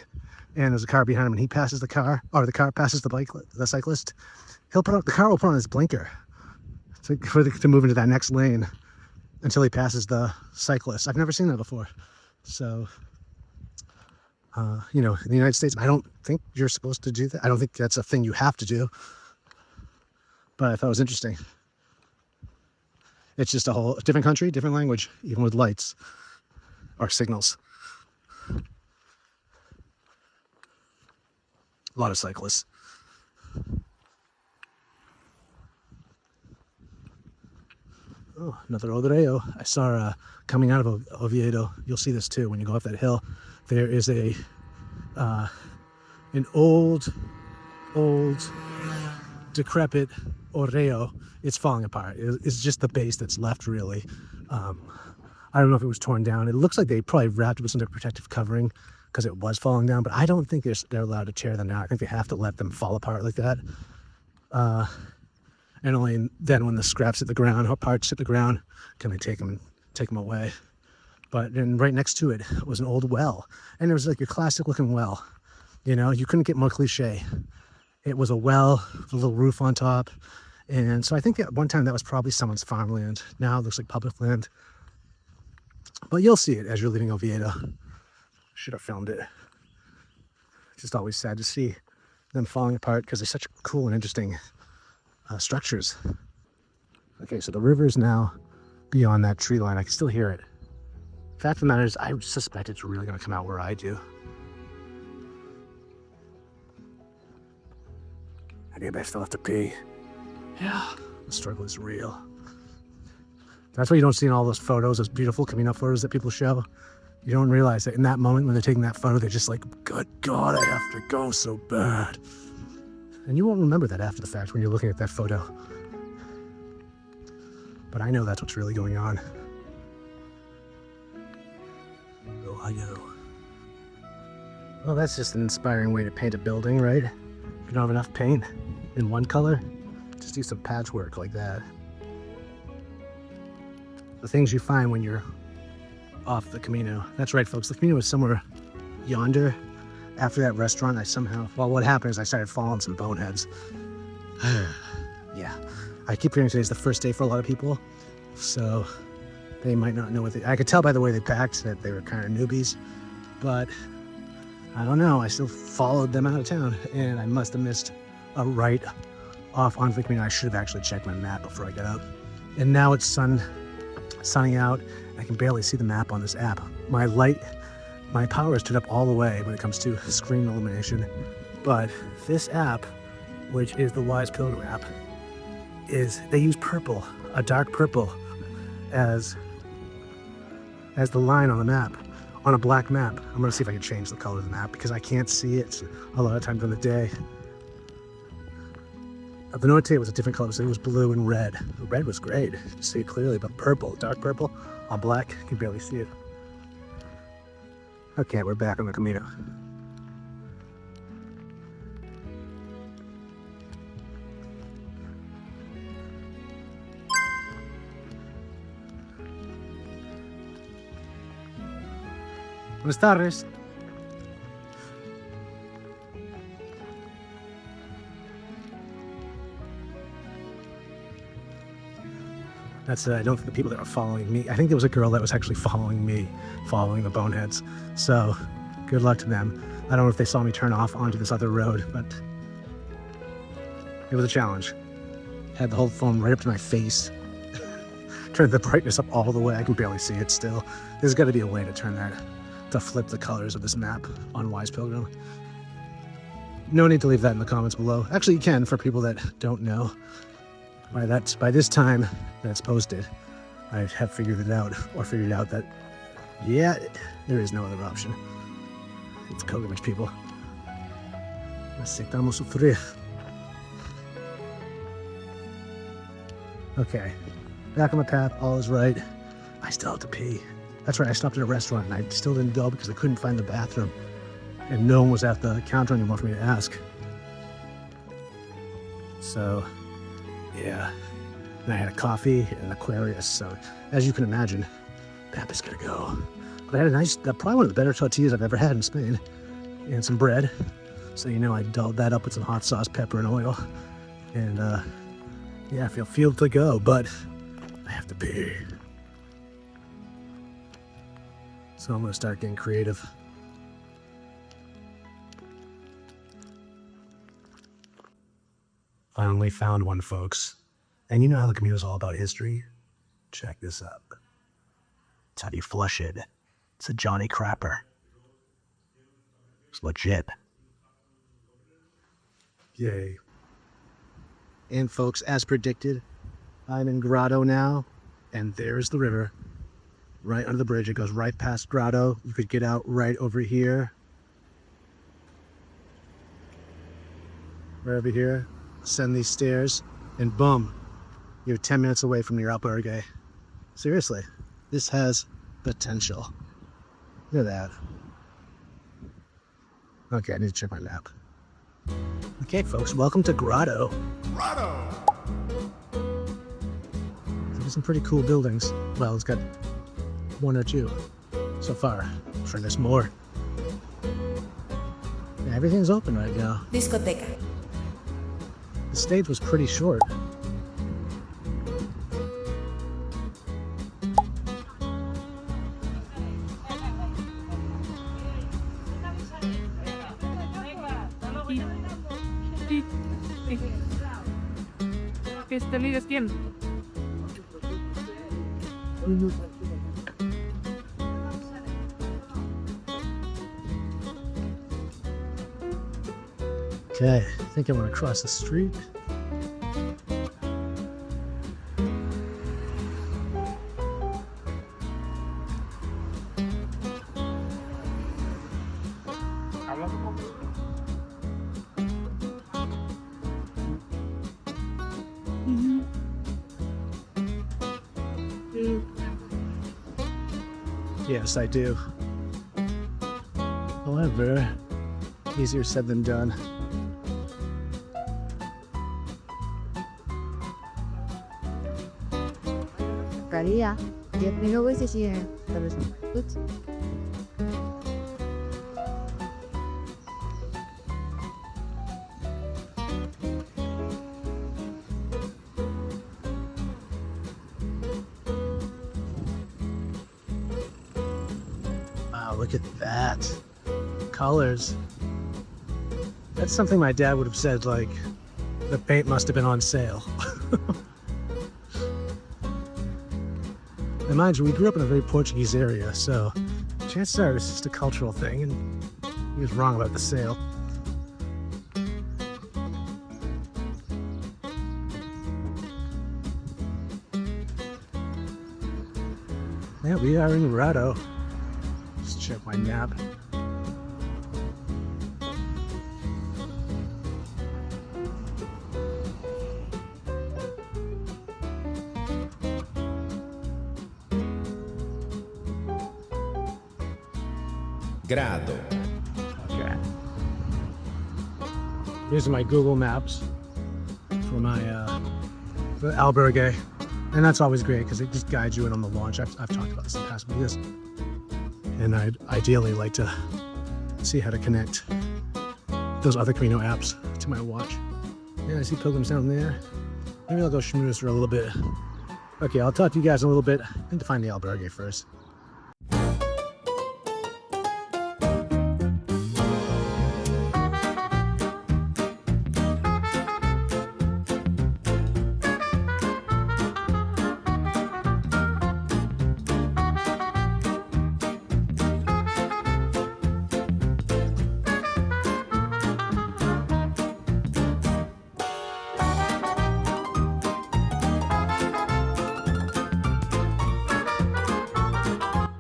and there's a car behind him, and he passes the car, or the car passes the cyclist, the car will put on his blinker to move into that next lane until he passes the cyclist. I've never seen that before. So, you know, in the United States, I don't think you're supposed to do that. I don't think that's a thing you have to do. But I thought it was interesting. It's just a whole different country, different language, even with lights or signals. A lot of cyclists. Oh, another Odreo. I saw coming out of Oviedo. You'll see this too when you go up that hill. There is an old, decrepit Oreo. It's falling apart. It's just the base that's left, really. I don't know if it was torn down. It looks like they probably wrapped it with some protective covering because it was falling down, but I don't think they're allowed to tear them down. I think they have to let them fall apart like that. And only then when the scraps hit the ground or parts hit the ground can they take them away. But then right next to it was an old well. And it was like your classic looking well. You know, you couldn't get more cliche. It was a well with a little roof on top. And so I think at one time that was probably someone's farmland. Now it looks like public land. But you'll see it as you're leaving Oviedo. Should have filmed it. Just always sad to see them falling apart because they're such cool and interesting structures. Okay, so the river is now beyond that tree line. I can still hear it. Fact of the matter is, I suspect it's really going to come out where I do. Anybody still have to pee? Yeah, the struggle is real. That's what you don't see in all those photos, those beautiful Camino photos that people show. You don't realize that in that moment when they're taking that photo, they're just like, good God, I have to go so bad. And you won't remember that after the fact when you're looking at that photo. But I know that's what's really going on. Ohio. Well, that's just an inspiring way to paint a building, right? If you don't have enough paint in one color, just do some patchwork like that. The things you find when you're off the Camino. That's right, folks. The Camino is somewhere yonder. After that restaurant, what happened is I started following some boneheads. Yeah. I keep hearing today's the first day for a lot of people. So they might not know I could tell by the way they packed that they were kind of newbies. But I don't know. I still followed them out of town. And I must have missed a right off on the Camino. I should have actually checked my map before I got up. And now it's sunning out. I can barely see the map on this app. My power is turned up all the way when it comes to screen illumination. But this app, which is the Wise Pilgrim app, they use purple, a dark purple, as the line on the map, on a black map. I'm gonna see if I can change the color of the map because I can't see it a lot of times in the day. The Norte was a different color, so it was blue and red. The red was great, you could see it clearly, but purple, dark purple, on black, you can barely see it. Okay, we're back on the Camino. Buenas tardes. That's I don't think the people that are following me. I think there was a girl that was actually following me, following the boneheads. So good luck to them. I don't know if they saw me turn off onto this other road, but it was a challenge. Had the whole phone right up to my face. Turned the brightness up all the way. I can barely see it still. There's got to be a way to turn that, to flip the colors of this map on Wise Pilgrim. No need to leave that in the comments below. Actually, you can for people that don't know. By this time that it's posted, I have figured it out, or figured out that, yeah, there is no other option. It's pilgrimage, people. Aceptamos sufrir. Okay, back on the path, all is right. I still have to pee. That's right, I stopped at a restaurant and I still didn't go because I couldn't find the bathroom. And no one was at the counter anymore for me to ask. So, yeah. And I had a coffee and an Aquarius, so as you can imagine, Papa's gonna go. But I had probably one of the better tortillas I've ever had in Spain. And some bread. So you know I dolled that up with some hot sauce, pepper, and oil. And yeah, I feel to go, but I have to pee. So I'm gonna start getting creative. Finally found one, folks. And you know how the Camino is all about history? Check this out. It's how you flush it. It's a Johnny Crapper. It's legit. Yay. And folks, as predicted, I'm in Grado now, and there's the river. Right under the bridge. It goes right past Grado. You could get out right over here. Right over here. Ascend these stairs, and boom, you're 10 minutes away from your albergue. Seriously, this has potential. Look at that. Okay, I need to check my map. Okay, folks, welcome to Grado. Grado! There's some pretty cool buildings. Well, it's got one or two so far. I'm sure there's more. Yeah, everything's open right now. Discoteca. The stage was pretty short. ¿Este líder es quién? Okay, I think I'm gonna cross the street. Yes, I do. However, easier said than done. Maria, je hebt nu nog eens hier. Dat is goed. Wow, look at that. Colors. That's something my dad would have said, like, the paint must have been on sale. And mind you, we grew up in a very Portuguese area, so chances are it's just a cultural thing, and he was wrong about the sale. Yeah, we are in Grado. Let's check my map. Grado. Okay. These are my Google Maps for my the albergue, and that's always great because it just guides you in on the launch. I've talked about this in past videos. And I'd ideally like to see how to connect those other Camino apps to my watch. Yeah, I see pilgrims down there. Maybe I'll go schmooze for a little bit. Okay, I'll talk to you guys in a little bit. I need to find the albergue first.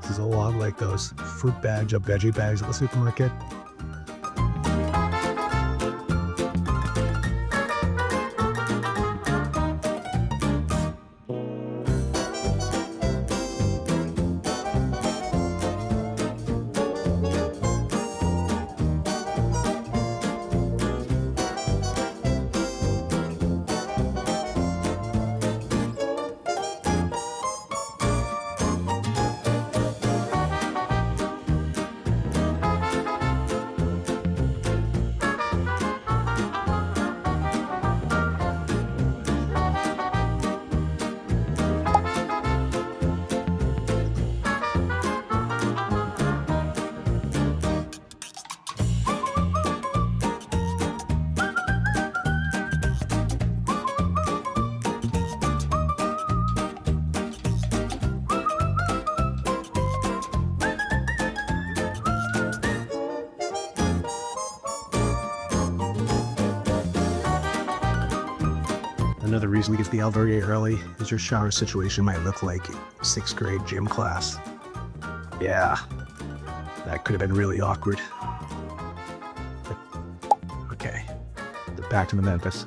This is a lot like those fruit bags or veggie bags at the supermarket. Another reason to get to the albergue early is your shower situation might look like 6th grade gym class. Yeah, that could have been really awkward. Okay, back to the Memphis.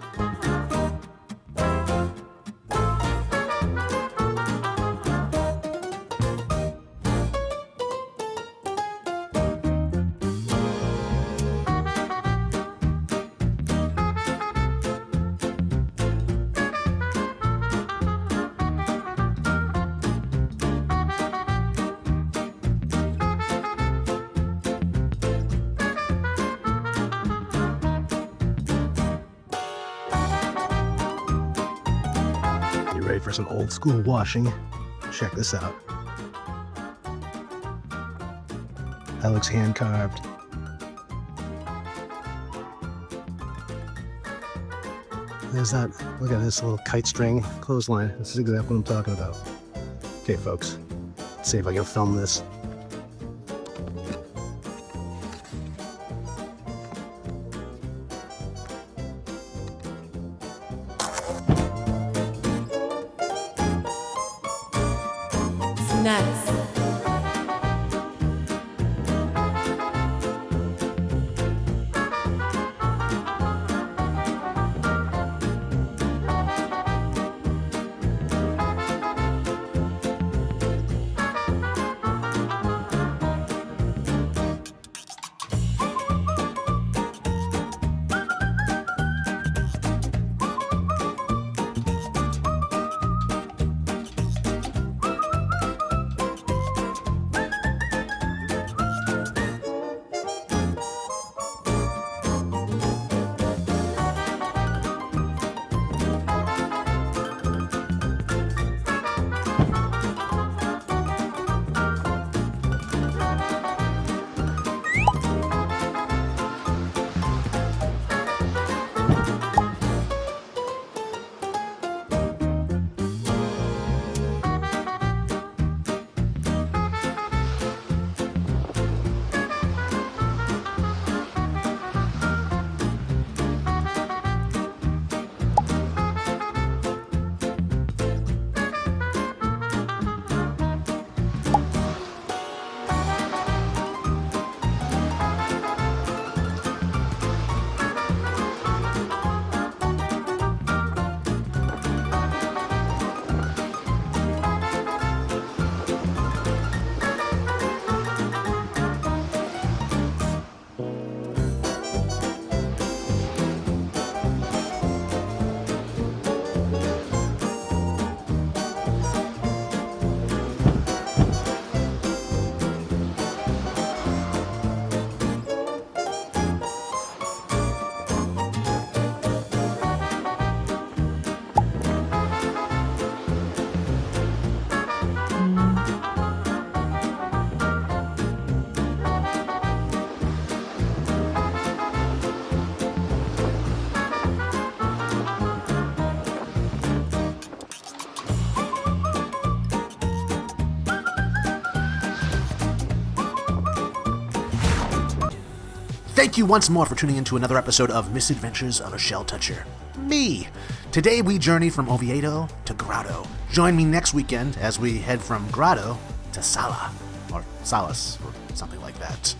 Ready for some old school washing? Check this out. That looks hand carved. There's that. Look at this little kite string clothesline. This is exactly what I'm talking about. Okay, folks. Let's see if I can film this. Nuts. Thank you once more for tuning in to another episode of Misadventures of a Shell Toucher. Me! Today we journey from Oviedo to Grado. Join me next weekend as we head from Grado to Sala, or Salas, or something like that.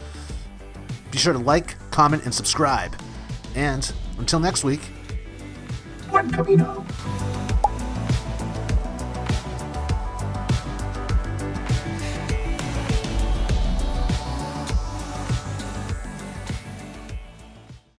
Be sure to like, comment, and subscribe. And until next week, Buen camino.